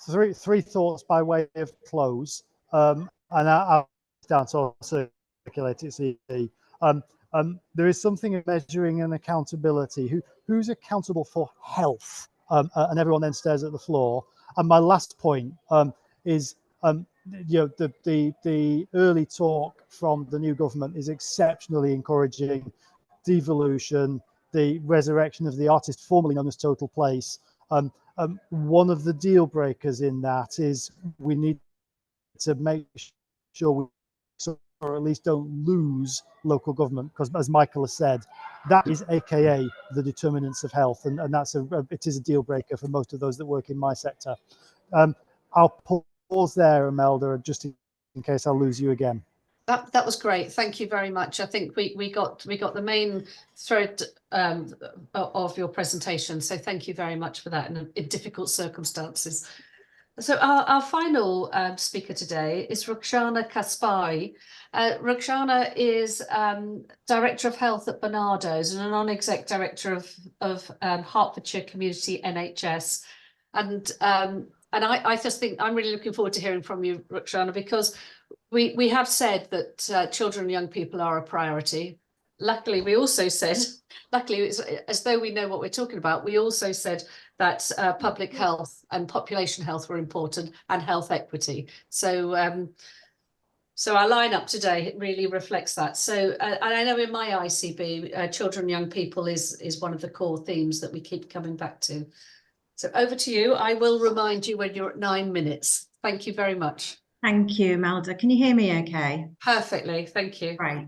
three thoughts by way of close, and I'll down so I'll circulate it. See, there is something of measuring and accountability. Who's accountable for health? And everyone then stares at the floor. And my last point is, the early talk from the new government is exceptionally encouraging. Devolution, the resurrection of the artist formerly known as Total Place. One of the deal breakers in that is we need to make sure we, or at least don't lose local government, because as Michael has said, that is AKA the determinants of health, and that's it is a deal breaker for most of those that work in my sector. I'll pause there, Imelda, just in case I lose you again. That was great. Thank you very much. I think we got the main thread of your presentation. So thank you very much for that in difficult circumstances. So our final speaker today is Rukshana Kapasi. Rukshana is Director of Health at Barnardo's and a non-exec director of Hertfordshire Community NHS. And I just think I'm really looking forward to hearing from you, Rukshana, because we have said that children and young people are a priority. Luckily, we also said, it's as though we know what we're talking about, we also said that public health and population health were important, and health equity. So so our lineup today really reflects that. So and I know in my ICB, children and young people is one of the core themes that we keep coming back to. So over to you. I will remind you when you're at 9 minutes. Thank you very much. Thank you, Imelda. Can you hear me okay? Perfectly, thank you. Great.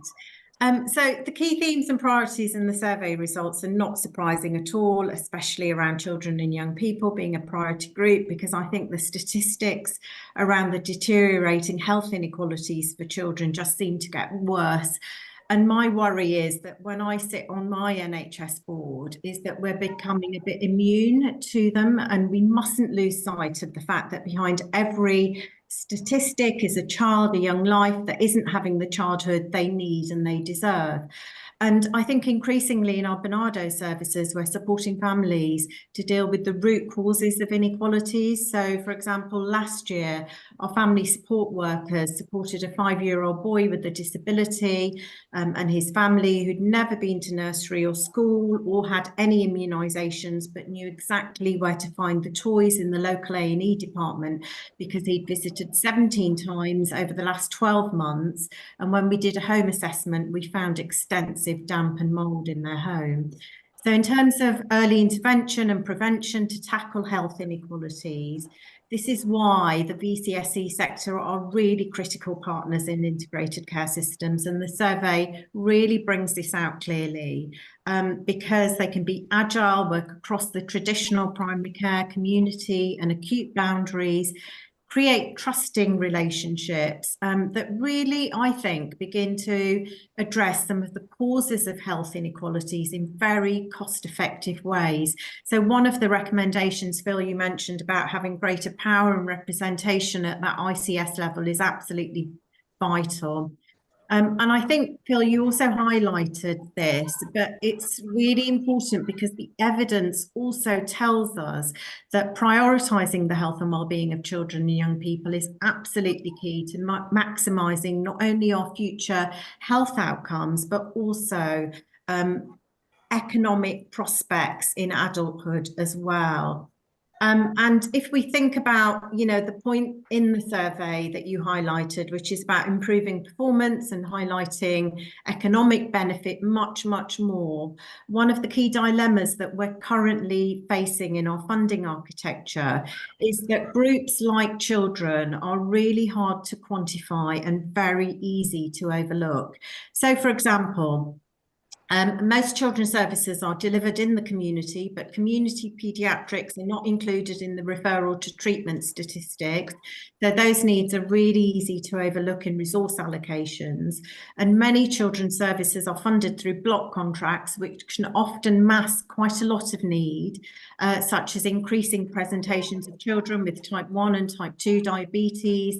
So the key themes and priorities in the survey results are not surprising at all, especially around children and young people being a priority group, because I think the statistics around the deteriorating health inequalities for children just seem to get worse. And my worry is that when I sit on my NHS board is that we're becoming a bit immune to them, and we mustn't lose sight of the fact that behind every statistic is a child, a young life that isn't having the childhood they need and they deserve. And I think increasingly in our Barnardo services, we're supporting families to deal with the root causes of inequalities. So, for example, last year, our family support workers supported a 5-year-old boy with a disability and his family who'd never been to nursery or school or had any immunisations, but knew exactly where to find the toys in the local A&E department because he'd visited 17 times over the last 12 months. And when we did a home assessment, we found extensive damp and mould in their home. So in terms of early intervention and prevention to tackle health inequalities, this is why the VCSE sector are really critical partners in integrated care systems, and the survey really brings this out clearly because they can be agile, work across the traditional primary care, community and acute boundaries, create trusting relationships that really, I think, begin to address some of the causes of health inequalities in very cost-effective ways. So one of the recommendations, Phil, you mentioned about having greater power and representation at that ICS level is absolutely vital. And I think, Phil, you also highlighted this, but it's really important because the evidence also tells us that prioritising the health and well-being of children and young people is absolutely key to maximising not only our future health outcomes, but also economic prospects in adulthood as well. And if we think about, the point in the survey that you highlighted, which is about improving performance and highlighting economic benefit much, much more, one of the key dilemmas that we're currently facing in our funding architecture is that groups like children are really hard to quantify and very easy to overlook. So, for example, most children's services are delivered in the community, but community paediatrics are not included in the referral to treatment statistics. So those needs are really easy to overlook in resource allocations. And many children's services are funded through block contracts, which can often mask quite a lot of need, such as increasing presentations of children with type 1 and type 2 diabetes,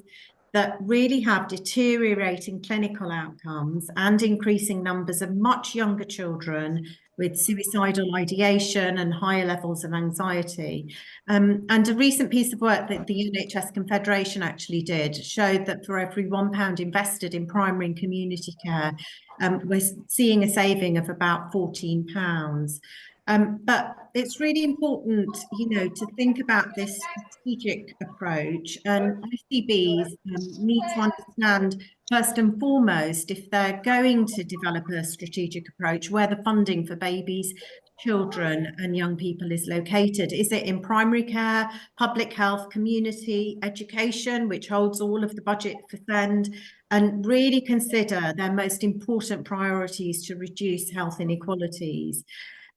that really have deteriorating clinical outcomes and increasing numbers of much younger children with suicidal ideation and higher levels of anxiety. And a recent piece of work that the NHS Confederation actually did showed that for every £1 invested in primary and community care, we're seeing a saving of about £14. But it's really important, you know, to think about this strategic approach, and ICBs need to understand first and foremost, if they're going to develop a strategic approach, where the funding for babies, children and young people is located. Is it in primary care, public health, community, education, which holds all of the budget for SEND, and really consider their most important priorities to reduce health inequalities.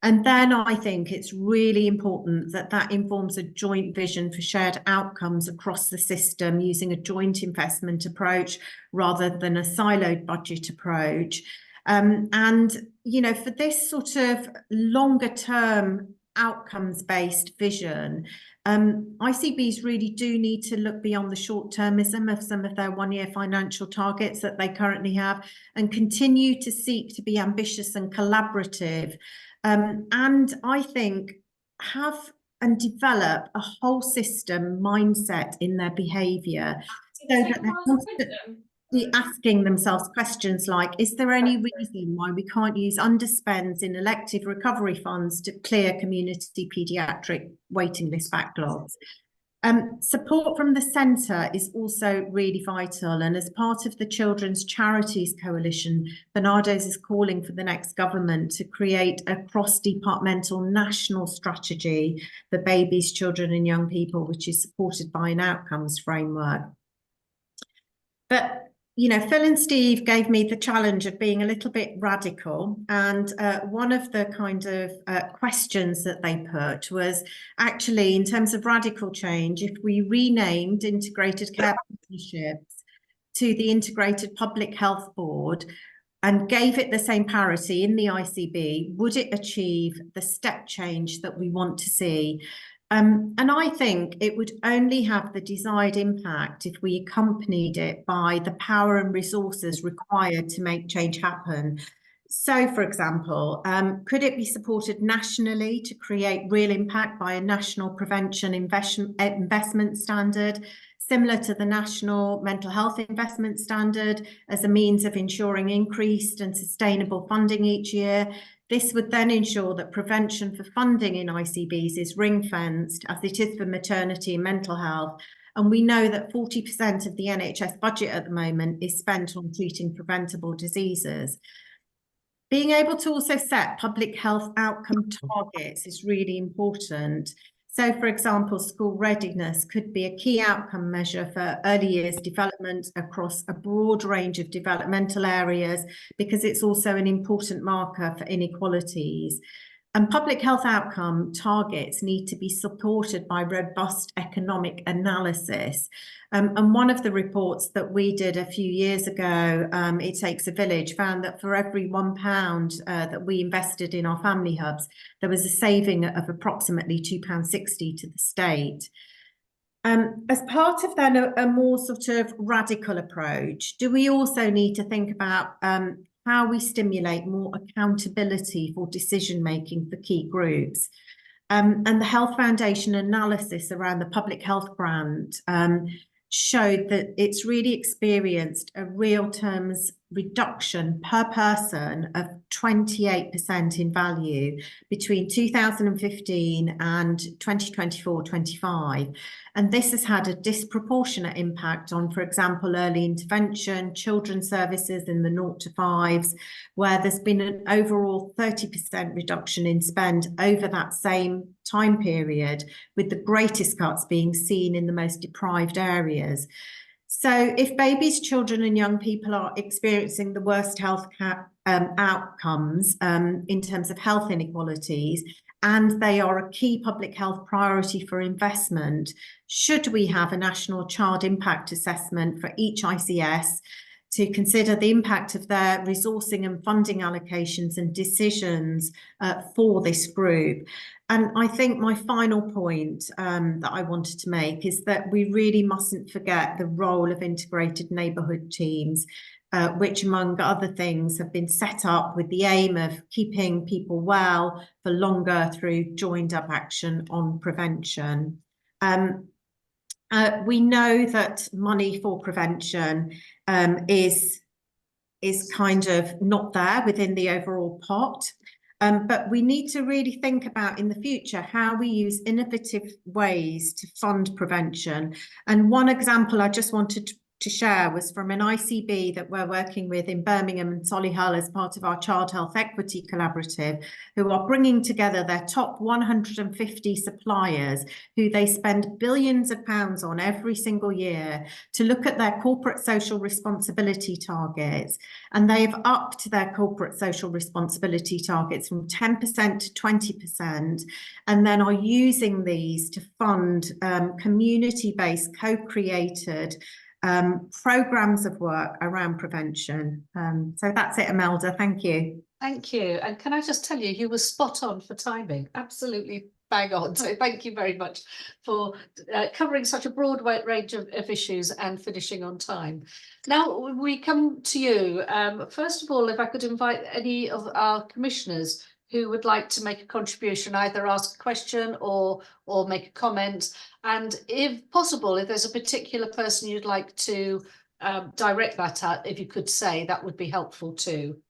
And then I think it's really important that that informs a joint vision for shared outcomes across the system using a joint investment approach rather than a siloed budget approach. And, you know, for this sort of longer term outcomes-based vision, ICBs really do need to look beyond the short-termism of some of their one-year financial targets that they currently have and continue to seek to be ambitious and collaborative. And I think have and develop a whole system mindset in their behaviour so that they're constantly asking themselves questions like, is there any reason why we can't use underspends in elective recovery funds to clear community paediatric waiting list backlogs? Support from the centre is also really vital, and as part of the Children's Charities Coalition, Barnardo's is calling for the next government to create a cross-departmental national strategy for babies, children and young people, which is supported by an outcomes framework. But you know, Phil and Steve gave me the challenge of being a little bit radical. And one of the kind of questions that they put was actually, in terms of radical change, if we renamed integrated care partnerships to the Integrated Public Health Board and gave it the same parity in the ICB, would it achieve the step change that we want to see? And I think it would only have the desired impact if we accompanied it by the power and resources required to make change happen. So, for example, could it be supported nationally to create real impact by a national prevention investment standard, similar to the National Mental Health Investment Standard, as a means of ensuring increased and sustainable funding each year? This would then ensure that prevention for funding in ICBs is ring-fenced, as it is for maternity and mental health. And we know that 40% of the NHS budget at the moment is spent on treating preventable diseases. Being able to also set public health outcome targets is really important. So, for example, school readiness could be a key outcome measure for early years development across a broad range of developmental areas, because it's also an important marker for inequalities. And public health outcome targets need to be supported by robust economic analysis. And one of the reports that we did a few years ago, It Takes a Village, found that for every £1 that we invested in our family hubs, there was a saving of approximately £2.60 to the state. As part of then a more sort of radical approach, do we also need to think about how we stimulate more accountability for decision-making for key groups? And the Health Foundation analysis around the public health grant showed that it's really experienced a real terms reduction per person of 28% in value between 2015 and 2024-25. And this has had a disproportionate impact on, for example, early intervention, children's services in the 0 to 5s, where there's been an overall 30% reduction in spend over that same time period, with the greatest cuts being seen in the most deprived areas. So if babies, children and young people are experiencing the worst health outcomes in terms of health inequalities, and they are a key public health priority for investment, should we have a national child impact assessment for each ICS to consider the impact of their resourcing and funding allocations and decisions for this group. And I think my final point that I wanted to make is that we really mustn't forget the role of integrated neighbourhood teams, which among other things have been set up with the aim of keeping people well for longer through joined up action on prevention. We know that money for prevention is kind of not there within the overall pot, but we need to really think about in the future how we use innovative ways to fund prevention. And one example I just wanted to share was from an ICB that we're working with in Birmingham and Solihull as part of our Child Health Equity Collaborative, who are bringing together their top 150 suppliers who they spend billions of pounds on every single year to look at their corporate social responsibility targets. And they've upped their corporate social responsibility targets from 10% to 20%, and then are using these to fund community-based, co-created programs of work around prevention. So that's it, Imelda. Thank you. Thank you. And can I just tell you, you were spot on for timing, absolutely bang on. So thank you very much for covering such a broad range of issues and finishing on time. Now we come to you. First of all, if I could invite any of our commissioners who would like to make a contribution, either ask a question or make a comment. And if possible, if there's a particular person you'd like to direct that at, if you could say, that would be helpful too.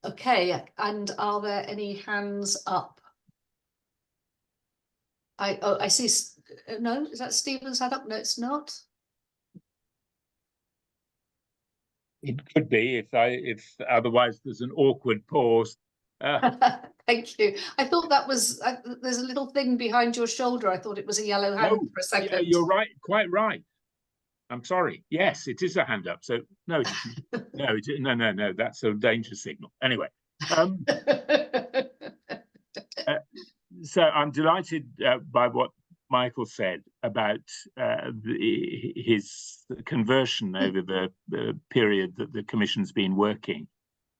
Okay, and are there any hands up? I see, no, is that Stephen's hand up? No, it's not. It could be if otherwise there's an awkward pause. Thank you. I thought that was, there's a little thing behind your shoulder. I thought it was a yellow hand for a second. Yeah, you're right, quite right. I'm sorry. Yes, it is a hand up. So no, no, that's a danger signal. Anyway, so I'm delighted by what Michael said about his conversion over the period that the Commission's been working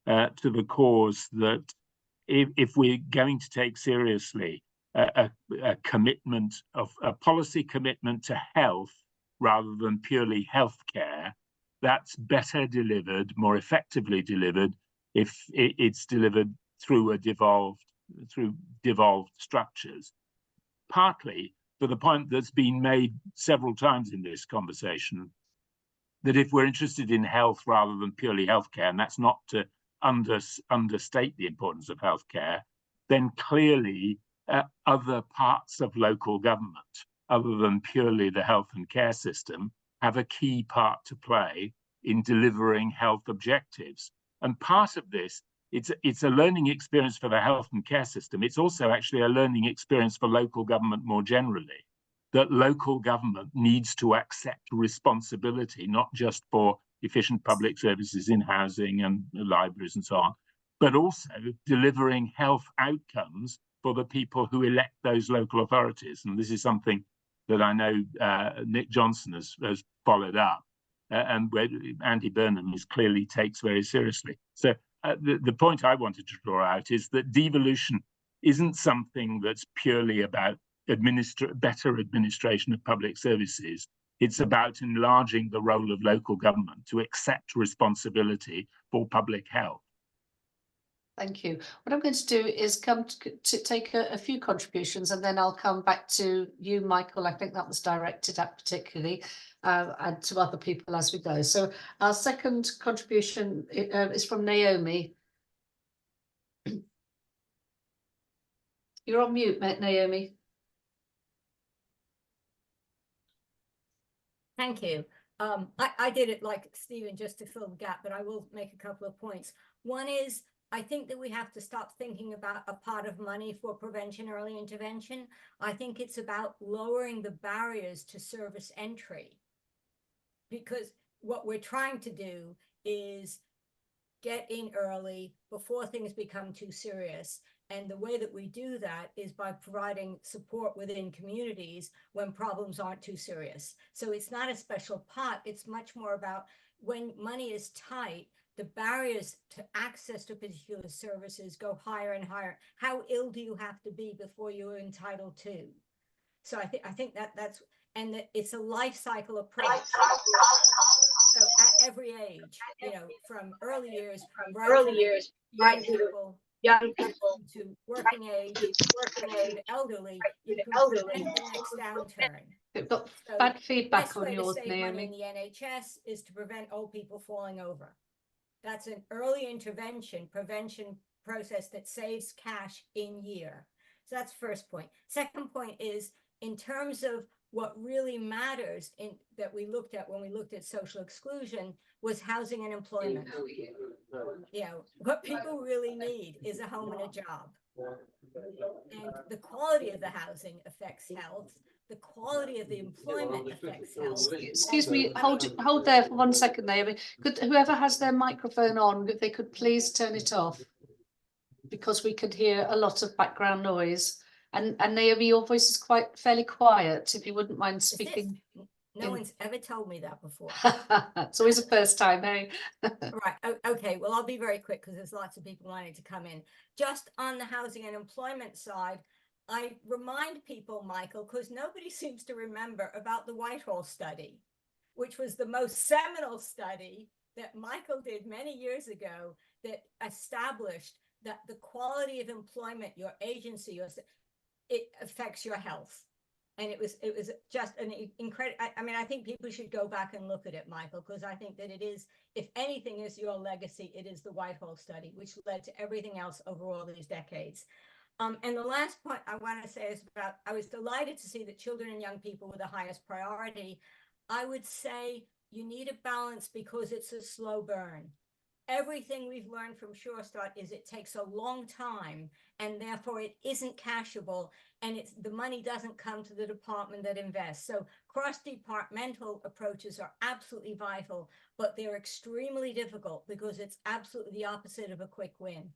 to the cause that if we're going to take seriously a commitment of a policy commitment to health rather than purely healthcare, that's better delivered, more effectively delivered, if it's delivered through devolved structures. Partly for the point that's been made several times in this conversation, that if we're interested in health rather than purely healthcare, and that's not to understate the importance of healthcare, then clearly other parts of local government, other than purely the health and care system, have a key part to play in delivering health objectives. And part of this, it's a learning experience for the health and care system. It's also actually a learning experience for local government more generally, that local government needs to accept responsibility, not just for efficient public services in housing and libraries and so on, but also delivering health outcomes for the people who elect those local authorities. And this is something that I know Nick Johnson has followed up, and where Andy Burnham clearly takes very seriously. So the point I wanted to draw out is that devolution isn't something that's purely about better administration of public services. It's about enlarging the role of local government to accept responsibility for public health. Thank you. What I'm going to do is come to take a few contributions, and then I'll come back to you, Michael. I think that was directed at particularly, and to other people as we go. So our second contribution is from Naomi. You're on mute, Naomi. Thank you. I did it like Stephen just to fill the gap, but I will make a couple of points. One is, I think that we have to stop thinking about a pot of money for prevention, early intervention. I think it's about lowering the barriers to service entry, because what we're trying to do is get in early before things become too serious. And the way that we do that is by providing support within communities when problems aren't too serious. So it's not a special pot. It's much more about when money is tight, the barriers to access to particular services go higher and higher. How ill do you have to be before you're entitled to? So I think that's, and that it's a life cycle approach. So at every age, you know, from early years, young people to working age, to elderly, you can prevent the next downturn. We've got So bad feedback best on way yours, to save money in Naomi. the NHS is to prevent old people falling over. That's an early intervention, prevention process that saves cash in year. So that's first point. Second point is, in terms of what really matters in that we looked at when we looked at social exclusion, was housing and employment. You know, what people really need is a home and a job. And the quality of the housing affects health. The quality of the employment affects health. Excuse me, hold there for 1 second, Naomi. Could whoever has their microphone on, if they could please turn it off, because we could hear a lot of background noise. And Naomi, your voice is fairly quiet. If you wouldn't mind speaking. No one's ever told me that before. It's always the first time, hey? Right. Okay. Well, I'll be very quick because there's lots of people wanting to come in. Just on the housing and employment side, I remind people, Michael, because nobody seems to remember about the Whitehall study, which was the most seminal study that Michael did many years ago that established that the quality of employment, your agency, it affects your health. And it was just an incredible, I mean, I think people should go back and look at it, Michael, because I think that it is, if anything is your legacy, it is the Whitehall study, which led to everything else over all these decades. And the last point I want to say is about, I was delighted to see that children and young people were the highest priority. I would say you need a balance because it's a slow burn. Everything we've learned from Sure Start is it takes a long time, and therefore it isn't cashable, and the money doesn't come to the department that invests. So cross-departmental approaches are absolutely vital, but they're extremely difficult because it's absolutely the opposite of a quick win.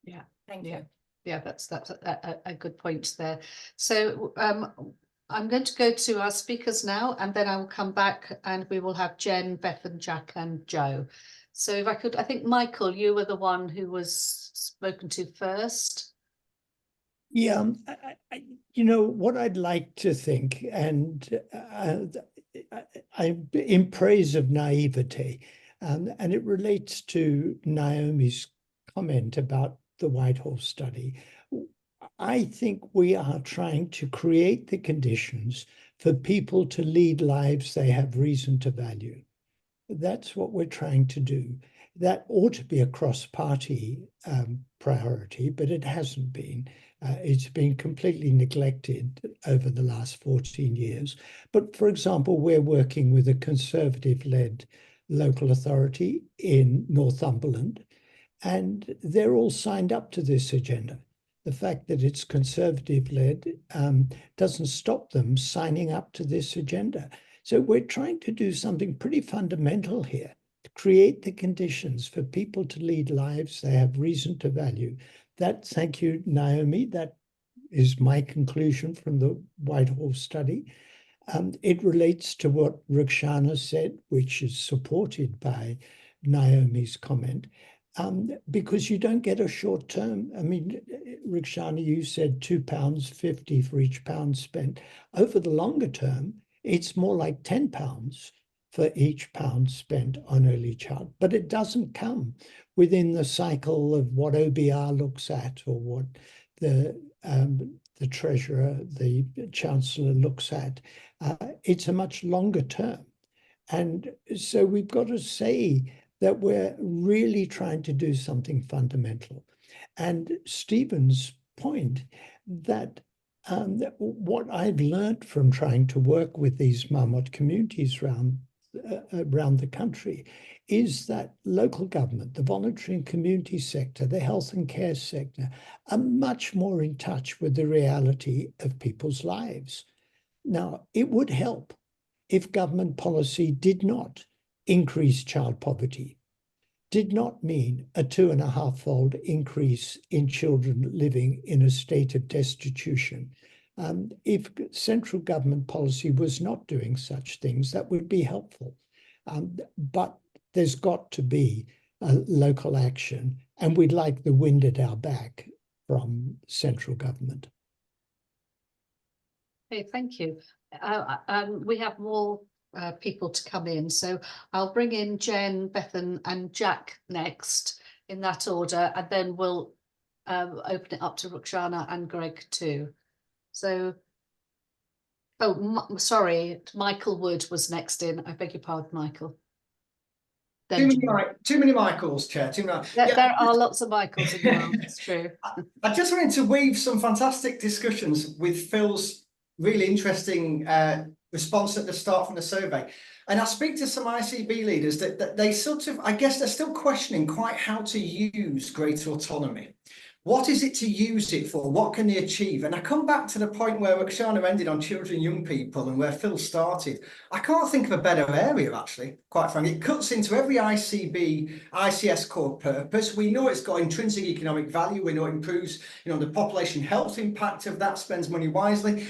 Yeah. Thank you. Yeah, that's a good point there. So I'm going to go to our speakers now, and then I will come back and we will have Jen, Beth and Jack and Joe. So if I could, I think, Michael, you were the one who was spoken to first. Yeah, you know, what I'd like to think, and I'm in praise of naivety, and it relates to Naomi's comment about the Whitehall study. I think we are trying to create the conditions for people to lead lives they have reason to value. That's what we're trying to do. That ought to be a cross-party priority, but it hasn't been. It's been completely neglected over the last 14 years. But for example, we're working with a Conservative-led local authority in Northumberland, and they're all signed up to this agenda. The fact that it's Conservative-led doesn't stop them signing up to this agenda. So we're trying to do something pretty fundamental here, to create the conditions for people to lead lives they have reason to value. That, thank you, Naomi, that is my conclusion from the Whitehall study. It relates to what Rukshana said, which is supported by Naomi's comment, because you don't get a short term. I mean, Rukshana, you said £2.50 for each pound spent. Over the longer term, it's more like £10 for each pound spent on early child, but it doesn't come within the cycle of what OBR looks at or what the Treasurer, the Chancellor looks at. It's a much longer term. And so we've got to say that we're really trying to do something fundamental. And Stephen's point that what I've learned from trying to work with these Marmot communities around the country is that local government, the voluntary and community sector, the health and care sector are much more in touch with the reality of people's lives. Now, it would help if government policy did not increase child poverty, did not mean a 2.5-fold increase in children living in a state of destitution. If central government policy was not doing such things, that would be helpful. But there's got to be local action, and we'd like the wind at our back from central government. Okay, thank you. We have more people to come in, so I'll bring in Jen, Bethan and Jack next in that order, and then we'll open it up to Rukshana and Greg too. So, sorry, Michael Wood was next in. I beg your pardon, Michael. Too many Michaels, Chair. There are lots of Michaels in the world, it's true. I just wanted to weave some fantastic discussions with Phil's really interesting response at the start from the survey. And I speak to some ICB leaders that they sort of, I guess they're still questioning quite how to use greater autonomy. What is it to use it for? What can they achieve? And I come back to the point where Rukshana ended on children and young people and where Phil started. I can't think of a better area, actually, quite frankly. It cuts into every ICB, ICS core purpose. We know it's got intrinsic economic value. We know it improves, the population health impact of that, spends money wisely.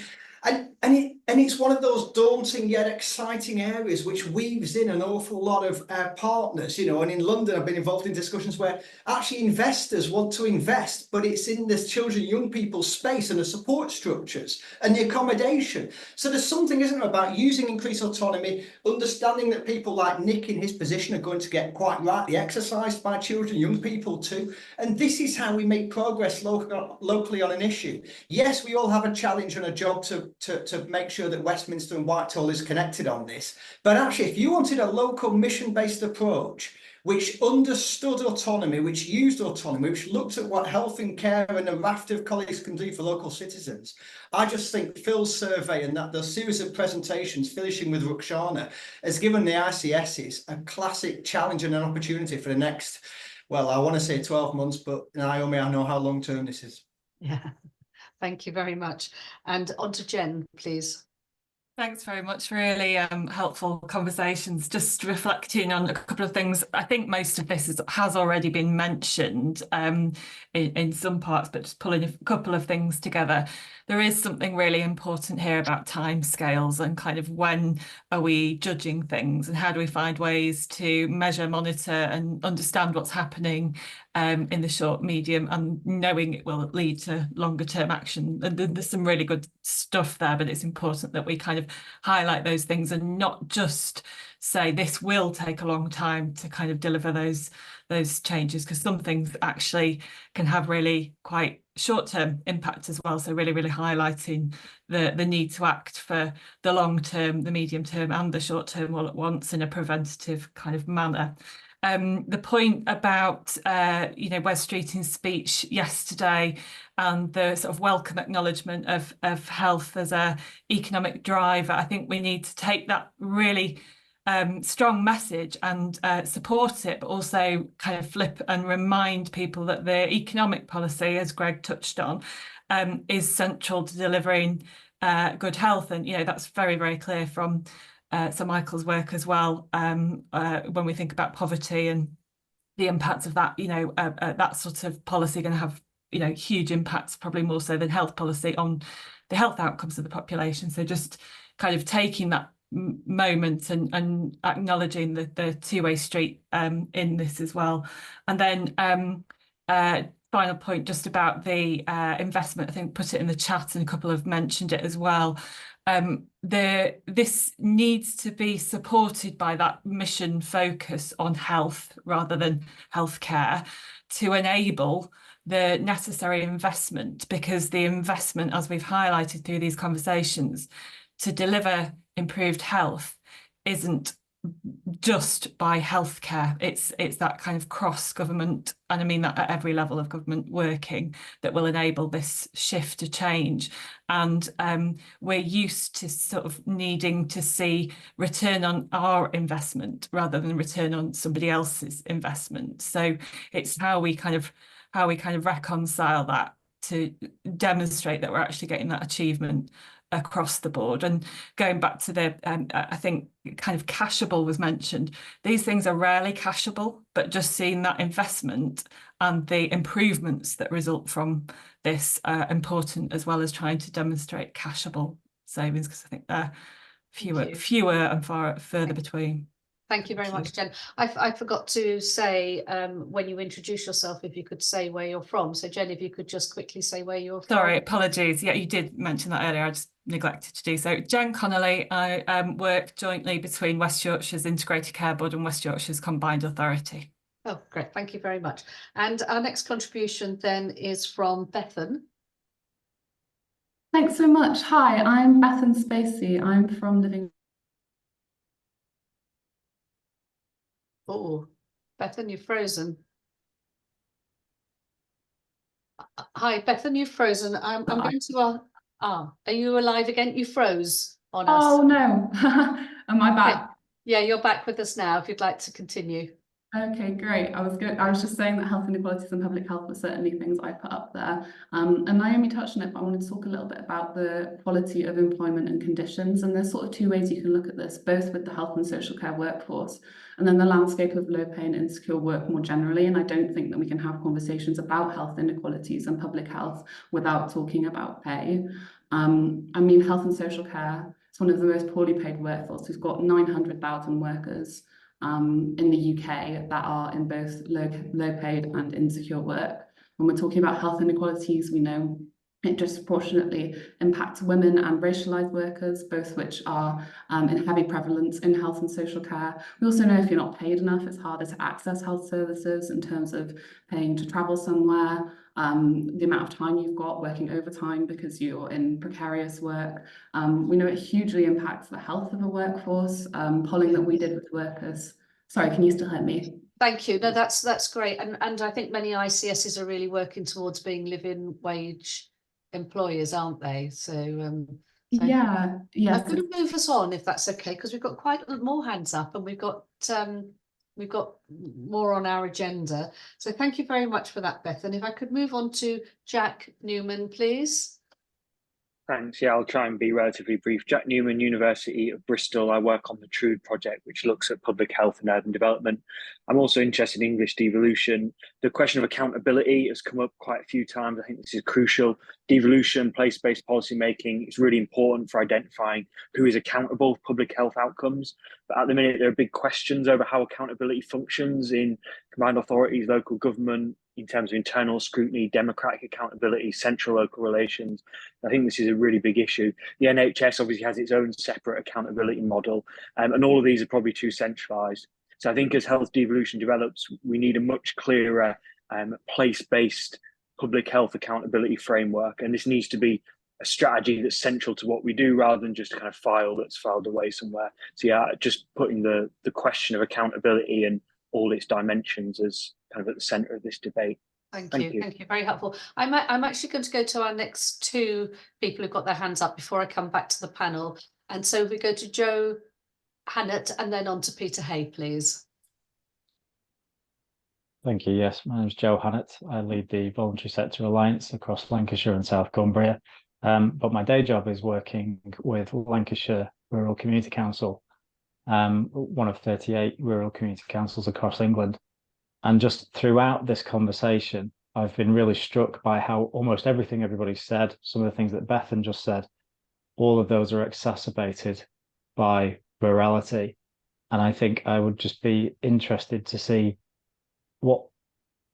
And it's one of those daunting yet exciting areas which weaves in an awful lot of partners, and in London I've been involved in discussions where actually investors want to invest, but it's in this children, young people space and the support structures and the accommodation. So there's something, isn't there, about using increased autonomy, understanding that people like Nick in his position are going to get quite rightly exercised by children, young people too. And this is how we make progress locally on an issue. Yes, we all have a challenge and a job to make sure that Westminster and Whitehall is connected on this. But actually, if you wanted a local mission-based approach, which understood autonomy, which used autonomy, which looked at what health and care and a raft of colleagues can do for local citizens, I just think Phil's survey and the series of presentations, finishing with Rukshana, has given the ICSs a classic challenge and an opportunity for the next, well, I want to say 12 months, but Naomi, I know how long-term this is. Yeah. Thank you very much. And on to Jen, please. Thanks very much. Really helpful conversations. Just reflecting on a couple of things. I think most of this has already been mentioned in some parts, but just pulling a couple of things together. There is something really important here about timescales and kind of when are we judging things and how do we find ways to measure, monitor and understand what's happening in the short, medium, and knowing it will lead to longer term action. And there's some really good stuff there, but it's important that we kind of highlight those things and not just say this will take a long time to kind of deliver those changes, because some things actually can have really quite short-term impact as well. So really highlighting the need to act for the long term, the medium term and the short term all at once in a preventative kind of manner. The point about Wes Streeting's speech yesterday and the sort of welcome acknowledgement of health as a economic driver, I think we need to take that really strong message and support it, but also kind of flip and remind people that the economic policy, as Greg touched on, is central to delivering good health. And that's very clear from Sir Michael's work as well, when we think about poverty and the impacts of that. That sort of policy going to have huge impacts, probably more so than health policy, on the health outcomes of the population. So just kind of taking that moment and acknowledging the two-way street in this as well. And then final point just about the investment, I think put it in the chat and a couple have mentioned it as well. This needs to be supported by that mission focus on health rather than healthcare to enable the necessary investment, because the investment, as we've highlighted through these conversations, to deliver improved health isn't just by healthcare. It's that kind of cross-government, and I mean that at every level of government working, that will enable this shift to change. And we're used to sort of needing to see return on our investment rather than return on somebody else's investment. So it's how we kind of reconcile that to demonstrate that we're actually getting that achievement across the board. And going back to the I think kind of cashable was mentioned. These things are rarely cashable, but just seeing that investment and the improvements that result from this are important, as well as trying to demonstrate cashable savings, because I think they're fewer and further between. Thank you very much, Jen. I forgot to say when you introduce yourself, if you could say where you're from. So Jen, if you could just quickly say where you're from. Sorry, apologies. Yeah, you did mention that earlier. I just neglected to do so. Jen Connolly. I work jointly between West Yorkshire's Integrated Care Board and West Yorkshire's Combined Authority. Oh, great. Thank you very much. And our next contribution then is from Bethan. Thanks so much. Hi, I'm Bethan Spacey. I'm from Living. Oh, Bethan, you've frozen. Hi, Bethan, you've frozen. I'm going to are you alive again? You froze on us. Oh no. Am I back? Okay. Yeah, you're back with us now if you'd like to continue. Okay, great. I was just saying that health inequalities and public health were certainly things I put up there. And Naomi touched on it, but I wanted to talk a little bit about the quality of employment and conditions. And there's sort of two ways you can look at this, both with the health and social care workforce, and then the landscape of low pay and insecure work more generally. And I don't think that we can have conversations about health inequalities and public health without talking about pay. I mean, health and social care is one of the most poorly paid workforce. We've got 900,000 workers in the UK that are in both low paid and insecure work. When we're talking about health inequalities, we know it disproportionately impacts women and racialised workers, both which are in heavy prevalence in health and social care. We also know if you're not paid enough, it's harder to access health services in terms of paying to travel somewhere, the amount of time you've got working overtime because you're in precarious work. We know it hugely impacts the health of a workforce. Polling that we did with workers. Sorry, can you still hear me? Thank you. No, that's great. And I think many ICSs are really working towards being living wage employers, aren't they? So yeah. I'm going to move us on if that's okay, because we've got quite more hands up and we've got more on our agenda. So thank you very much for that, Beth. And if I could move on to Jack Newman, please. Thanks. Yeah, I'll try and be relatively brief. Jack Newman, University of Bristol. I work on the TRUDE project, which looks at public health and urban development. I'm also interested in English devolution. The question of accountability has come up quite a few times. I think this is crucial. Devolution, place-based policy making is really important for identifying who is accountable for public health outcomes. But at the minute, there are big questions over how accountability functions in combined authorities, local government, in terms of internal scrutiny, democratic accountability, central local relations. I think this is a really big issue. The NHS obviously has its own separate accountability model, and all of these are probably too centralised. So I think as health devolution develops, we need a much clearer place-based public health accountability framework, and this needs to be a strategy that's central to what we do rather than just a kind of file that's filed away somewhere. So yeah, just putting the question of accountability and all its dimensions as kind of at the centre of this debate. Thank you. Very helpful. I'm actually going to go to our next two people who've got their hands up before I come back to the panel. And so we go to Joe Hannett and then on to Peter Hay, please. Thank you. Yes, my name is Joe Hannett. I lead the Voluntary Sector Alliance across Lancashire and South Cumbria. But my day job is working with Lancashire Rural Community Council, one of 38 rural community councils across England. And just throughout this conversation, I've been really struck by how almost everything everybody said, some of the things that Bethan just said, all of those are exacerbated by rurality. And I think I would just be interested to see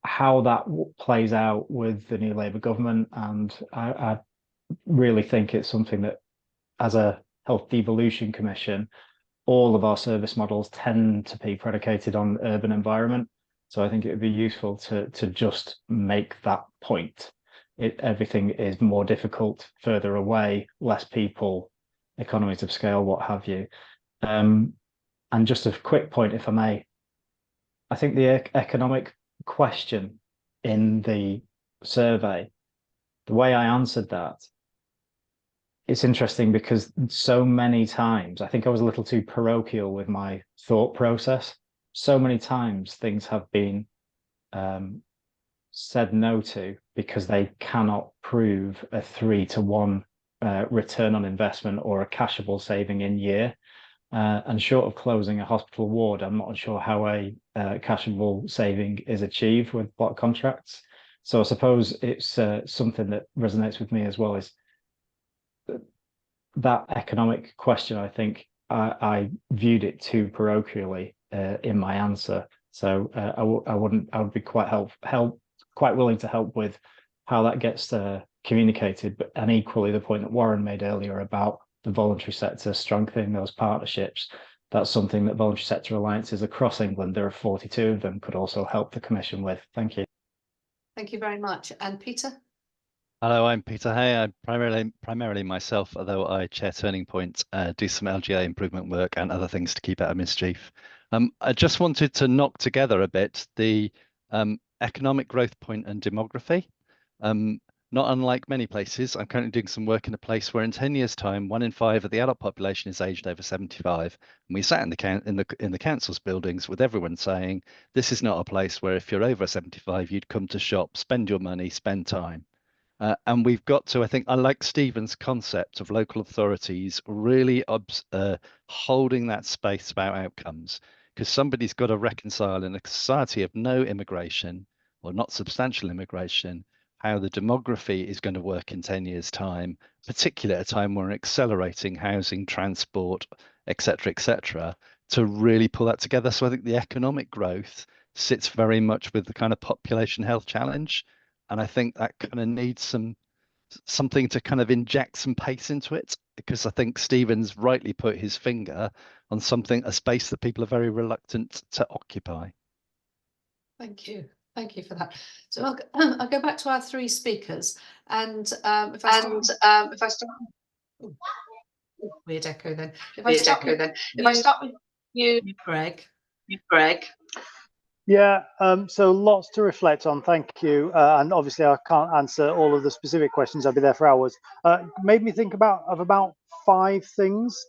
how that plays out with the new Labour government. And I really think it's something that, as a Health Devolution Commission, all of our service models tend to be predicated on urban environment. So I think it would be useful to just make that point. Everything is more difficult further away, less people, economies of scale, what have you. And just a quick point, if I may, I think the economic question in the survey, the way I answered that, it's interesting because so many times, I think I was a little too parochial with my thought process. So many times things have been said no to because they cannot prove a 3-to-1 return on investment or a cashable saving in year. And short of closing a hospital ward, I'm not sure how a cashable saving is achieved with block contracts. So I suppose it's something that resonates with me as well, is that economic question. I think I viewed it too parochially in my answer. So I would be quite willing to help with how that gets communicated, but and equally the point that Warren made earlier about the voluntary sector strengthening those partnerships. That's something that voluntary sector alliances across England, there are 42 of them, could also help the Commission with. Thank you. Thank you very much. And Peter? Hello, I'm Peter Hay. I'm primarily myself, although I chair Turning Point, do some LGA improvement work and other things to keep out of mischief. I just wanted to knock together a bit the economic growth point and demography. Not unlike many places, I'm currently doing some work in a place where in 10 years' time, 1 in 5 of the adult population is aged over 75. And we sat in the council's buildings with everyone saying, this is not a place where if you're over 75, you'd come to shop, spend your money, spend time. And we've got to, I think, I like Stephen's concept of local authorities really holding that space about outcomes, because somebody's got to reconcile in a society of no immigration or not substantial immigration, how the demography is going to work in 10 years' time, particularly at a time when we're accelerating housing, transport, etc., to really pull that together. So I think the economic growth sits very much with the kind of population health challenge. And I think that kind of needs something to kind of inject some pace into it, because I think Stephen's rightly put his finger on a space that people are very reluctant to occupy. Thank you. Thank you for that. So I'll go back to our 3 speakers, and if I start, weird echo then. If I start with you, Greg. Yeah, so lots to reflect on, thank you. And obviously I can't answer all of the specific questions, I'll be there for hours. Made me think about 5 things.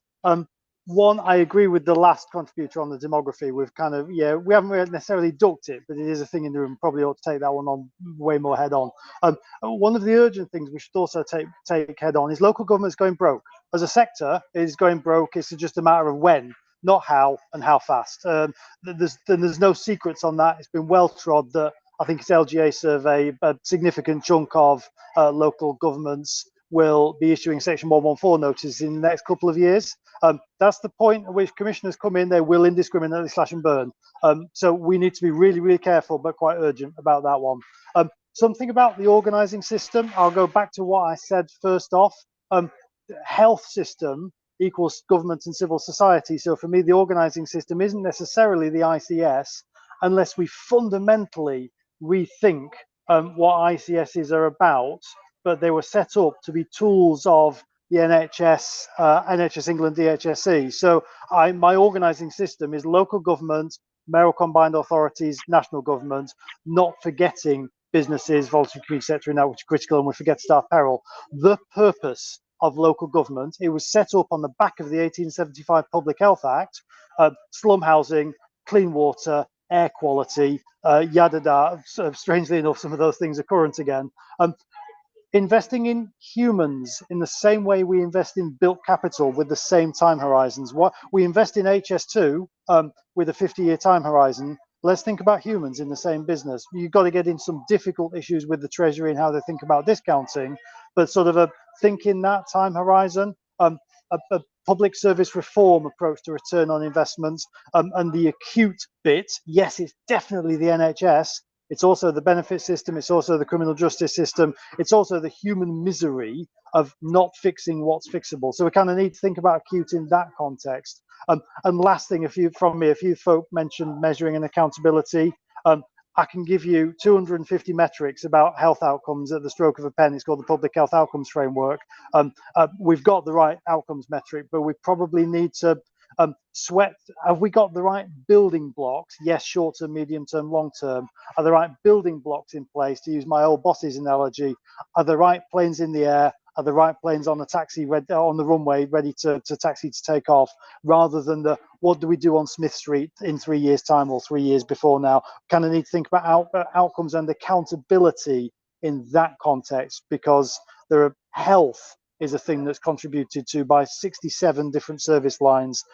One, I agree with the last contributor on the demography. We've kind of, we haven't necessarily ducked it, but it is a thing in the room, probably ought to take that one on way more head on. One of the urgent things we should also take head on is local government's going broke. As a sector, is going broke, it's just a matter of when, not how and how fast. There's no secrets on that. It's been well trod that I think it's LGA survey, a significant chunk of local governments will be issuing Section 114 notices in the next couple of years. That's the point at which commissioners come in, they will indiscriminately slash and burn. So we need to be really, really careful, but quite urgent about that one. Something about the organising system, I'll go back to what I said first off. Health system equals government and civil society. So for me, the organising system isn't necessarily the ICS unless we fundamentally rethink what ICSs are about, but they were set up to be tools of the NHS, NHS England, DHSE. So my organising system is local government, mayoral combined authorities, national government, not forgetting businesses, voluntary community sector in that which is critical, and we forget staff peril. The purpose of local government, it was set up on the back of the 1875 Public Health Act, slum housing, clean water, air quality, yada yada. Strangely enough, some of those things are current again. Investing in humans in the same way we invest in built capital with the same time horizons. What we invest in HS2 with a 50-year time horizon. Let's think about humans in the same business. You've got to get in some difficult issues with the Treasury and how they think about discounting, but sort of think in that time horizon. A public service reform approach to return on investments, and the acute bit. Yes, it's definitely the NHS. It's also the benefit system. It's also the criminal justice system. It's also the human misery of not fixing what's fixable. So we kind of need to think about acute in that context. And last thing, a few folk mentioned measuring and accountability. I can give you 250 metrics about health outcomes at the stroke of a pen. It's called the Public Health Outcomes Framework. We've got the right outcomes metric, but we probably need to sweat. Have we got the right building blocks? Yes, short term, medium term, long term. Are the right building blocks in place? To use my old boss's analogy, are the right planes in the air? Are the right planes on the on the runway ready to taxi to take off, rather than the what do we do on Smith Street in 3 years' time or 3 years before now? Kind of need to think about outcomes and accountability in that context, because health is a thing that's contributed to by 67 different service lines,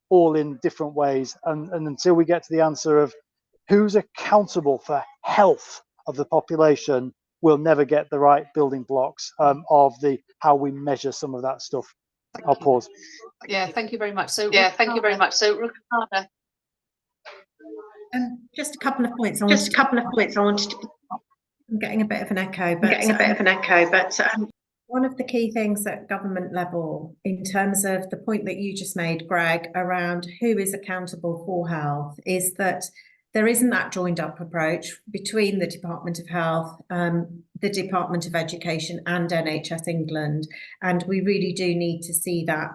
all in different ways. And until we get to the answer of who's accountable for health of the population, we'll never get the right building blocks of how we measure some of that stuff. I'll pause. Yeah, thank you very much. So Yeah, thank you very much. So Rukshana. Just a couple of points. Just a couple of points I wanted to. I'm getting a bit of an echo, but one of the key things at government level, in terms of the point that you just made, Greg, around who is accountable for health, is that there isn't that joined up approach between the Department of Health, the Department of Education and NHS England. And we really do need to see that,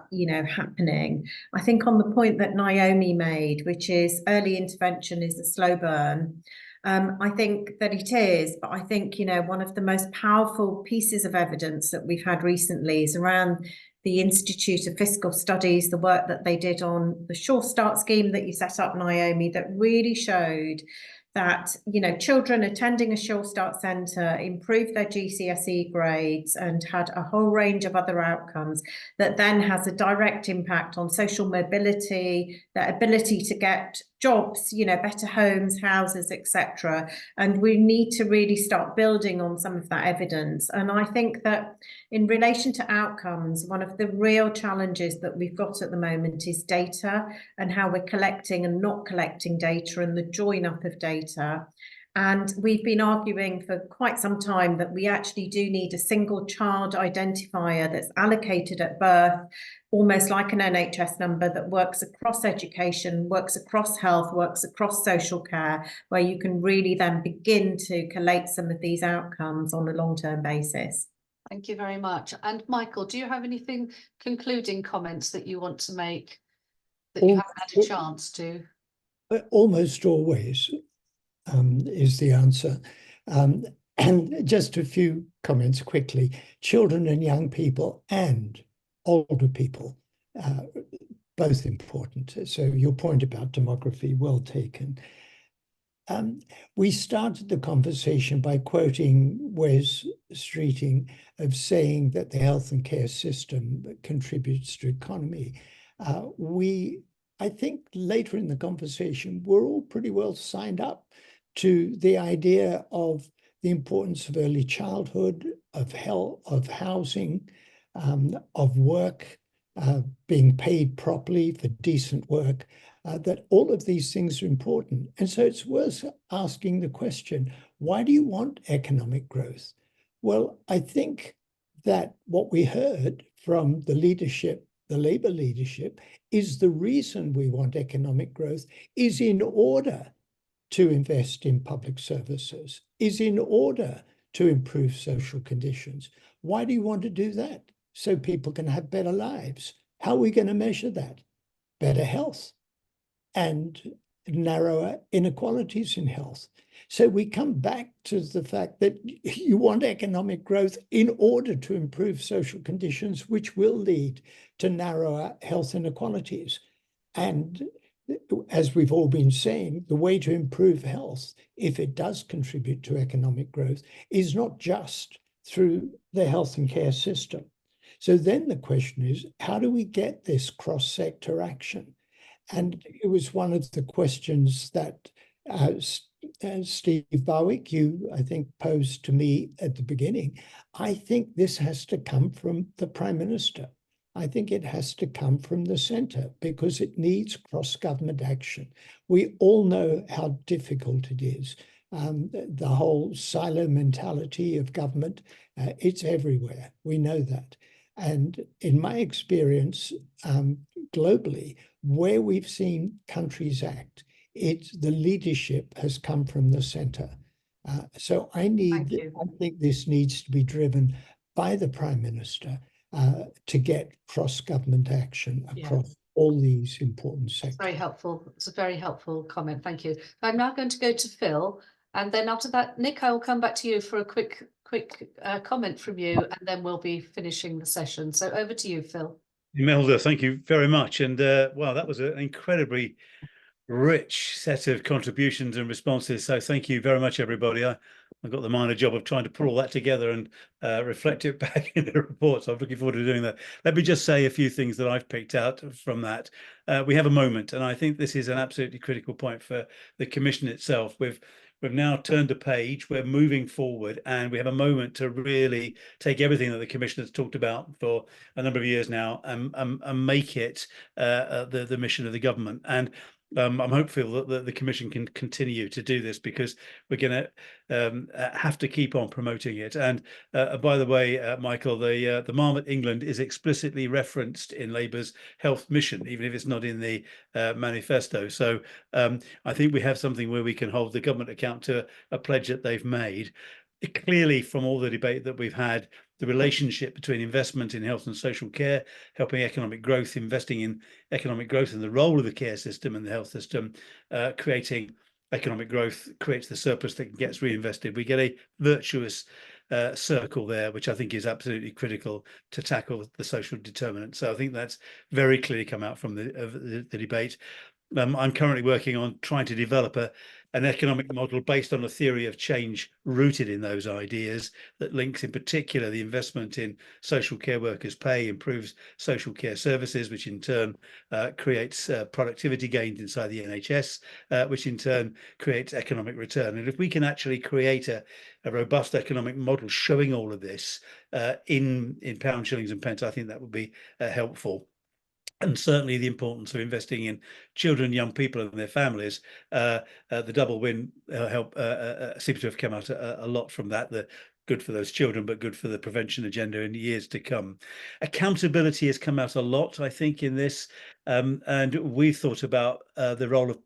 happening. I think on the point that Naomi made, which is early intervention is a slow burn. I think that it is, but I think, one of the most powerful pieces of evidence that we've had recently is around the Institute of Fiscal Studies, the work that they did on the Sure Start scheme that you set up, Naomi, that really showed that, children attending a Sure Start centre improved their GCSE grades and had a whole range of other outcomes that then has a direct impact on social mobility, their ability to get jobs, better homes, houses, etc. And we need to really start building on some of that evidence. And I think that in relation to outcomes, one of the real challenges that we've got at the moment is data and how we're collecting and not collecting data and the join up of data. And we've been arguing for quite some time that we actually do need a single child identifier that's allocated at birth, almost like an NHS number that works across education, works across health, works across social care, where you can really then begin to collate some of these outcomes on a long-term basis. Thank you very much. And Michael, do you have anything, concluding comments that you want to make that you haven't had a chance to? Almost always is the answer. And just a few comments quickly. Children and young people and older people, both important. So your point about demography, well taken. We started the conversation by quoting Wes Streeting of saying that the health and care system contributes to economy. I think later in the conversation, we're all pretty well signed up to the idea of the importance of early childhood, of health, of housing, of work, being paid properly for decent work, that all of these things are important. And so it's worth asking the question, why do you want economic growth? Well, I think that what we heard from the leadership, the Labour leadership, is the reason we want economic growth is in order to invest in public services, is in order to improve social conditions. Why do you want to do that? So people can have better lives. How are we going to measure that? Better health and narrower inequalities in health. So we come back to the fact that you want economic growth in order to improve social conditions, which will lead to narrower health inequalities. And as we've all been saying, the way to improve health, if it does contribute to economic growth, is not just through the health and care system. So then the question is, how do we get this cross-sector action? And it was one of the questions that Steve Barwick, you, I think, posed to me at the beginning. I think this has to come from the Prime Minister. I think it has to come from the centre because it needs cross-government action. We all know how difficult it is. The whole silo mentality of government, it's everywhere. We know that. And in my experience, globally, where we've seen countries act, the leadership has come from the centre. So I think this needs to be driven by the Prime Minister to get cross-government action across all these important sectors. Very helpful. It's a very helpful comment. Thank you. I'm now going to go to Phil, and then after that, Nick, I will come back to you for a quick comment from you, and then we'll be finishing the session. So over to you, Phil. Imelda, thank you very much. And wow, that was an incredibly rich set of contributions and responses. So thank you very much, everybody. I got the minor job of trying to pull all that together and reflect it back in the report. So I'm looking forward to doing that. Let me just say a few things that I've picked out from that. We have a moment, and I think this is an absolutely critical point for the Commission itself. We've now turned a page, we're moving forward, and we have a moment to really take everything that the Commission has talked about for a number of years now and make it the mission of the government. And I'm hopeful that the Commission can continue to do this, because we're going to have to keep on promoting it. And by the way, Michael, the Marmot England is explicitly referenced in Labour's health mission, even if it's not in the manifesto. So I think we have something where we can hold the government account to a pledge that they've made. Clearly, from all the debate that we've had, the relationship between investment in health and social care, helping economic growth, investing in economic growth, and the role of the care system and the health system, creating economic growth creates the surplus that gets reinvested. We get a virtuous circle there, which I think is absolutely critical to tackle the social determinants. So I think that's very clearly come out from the debate. I'm currently working on trying to develop an economic model based on a theory of change rooted in those ideas, that links in particular the investment in social care workers' pay, improves social care services, which in turn creates productivity gains inside the NHS, which in turn creates economic return. And if we can actually create a robust economic model showing all of this in pounds, shillings and pence, I think that would be helpful. And certainly the importance of investing in children, young people and their families. The double win help seems to have come out a lot from that. The good for those children, but good for the prevention agenda in years to come. Accountability has come out a lot, I think, in this. And we've thought about the role of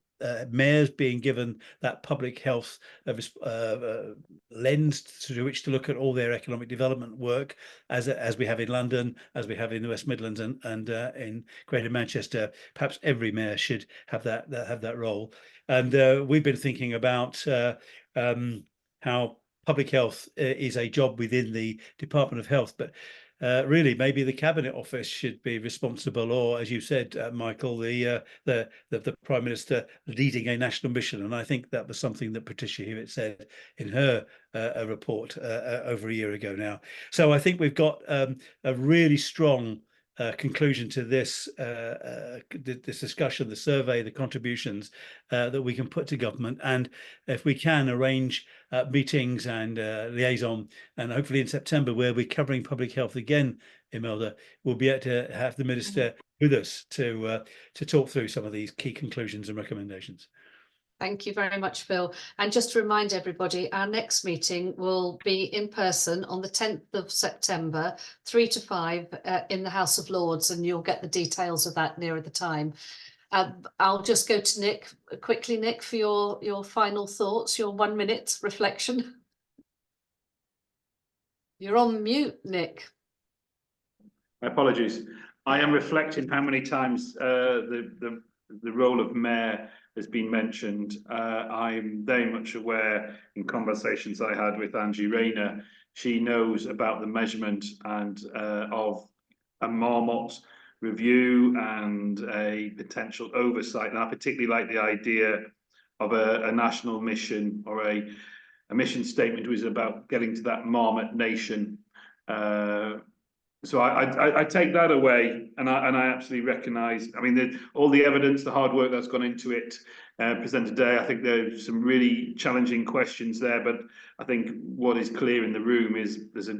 mayors being given that public health lens through which to look at all their economic development work, as we have in London, as we have in the West Midlands and in Greater Manchester. Perhaps every mayor should have that role. And we've been thinking about how public health is a job within the Department of Health, but really, maybe the Cabinet Office should be responsible, or, as you said, Michael, the Prime Minister leading a national mission. And I think that was something that Patricia Hewitt said in her report over a year ago now. So I think we've got a really strong conclusion to this discussion, the survey, the contributions that we can put to government. And if we can arrange meetings and liaison, and hopefully in September, where we're covering public health again, Imelda, we'll be able to have the Minister with us to talk through some of these key conclusions and recommendations. Thank you very much, Phil. And just to remind everybody, our next meeting will be in person on the 10th of September, 3 to 5 in the House of Lords, and you'll get the details of that nearer the time. I'll just go to Nick quickly, Nick, for your final thoughts, your 1 minute reflection. You're on mute, Nick. My apologies. I am reflecting how many times the role of mayor has been mentioned. I'm very much aware in conversations I had with Angie Rayner, she knows about the measurement and of a Marmot review and a potential oversight. And I particularly like the idea of a national mission, or a mission statement was about getting to that Marmot nation. So I take that away, and I absolutely recognise. I mean, all the evidence, the hard work that's gone into it presented today. I think there's some really challenging questions there, but I think what is clear in the room is there's a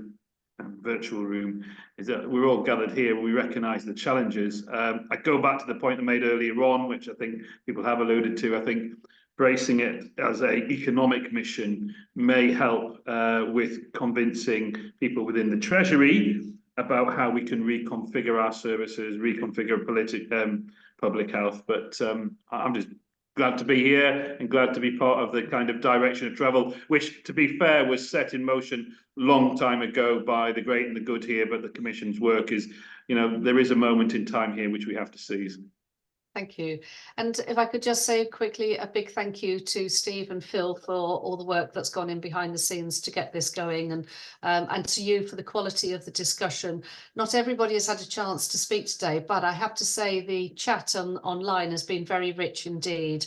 virtual room is that we're all gathered here. We recognise the challenges. I go back to the point I made earlier on, which I think people have alluded to. I think bracing it as an economic mission may help with convincing people within the Treasury about how we can reconfigure our services, reconfigure public health. But I'm just glad to be here and glad to be part of the kind of direction of travel, which, to be fair, was set in motion long time ago by the great and the good here. But the Commission's work is, there is a moment in time here which we have to seize. Thank you. And if I could just say quickly a big thank you to Steve and Phil for all the work that's gone in behind the scenes to get this going, and to you for the quality of the discussion. Not everybody has had a chance to speak today, but I have to say the chat online has been very rich indeed.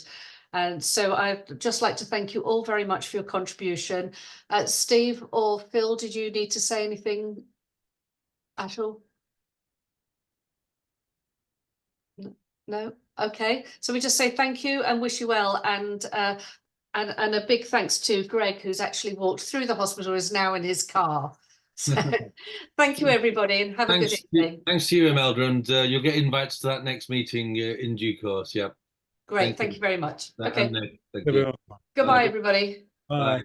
And so I'd just like to thank you all very much for your contribution. Steve or Phil, did you need to say anything at all? No? Okay. So we just say thank you and wish you well. And a big thanks to Greg, who's actually walked through the hospital, is now in his car. So thank you, everybody, and have a good evening. Thanks to you, Imelda, and you'll get invites to that next meeting in due course. Yeah. Great, thank you very much. Okay, Thank you. goodbye, everybody. Bye.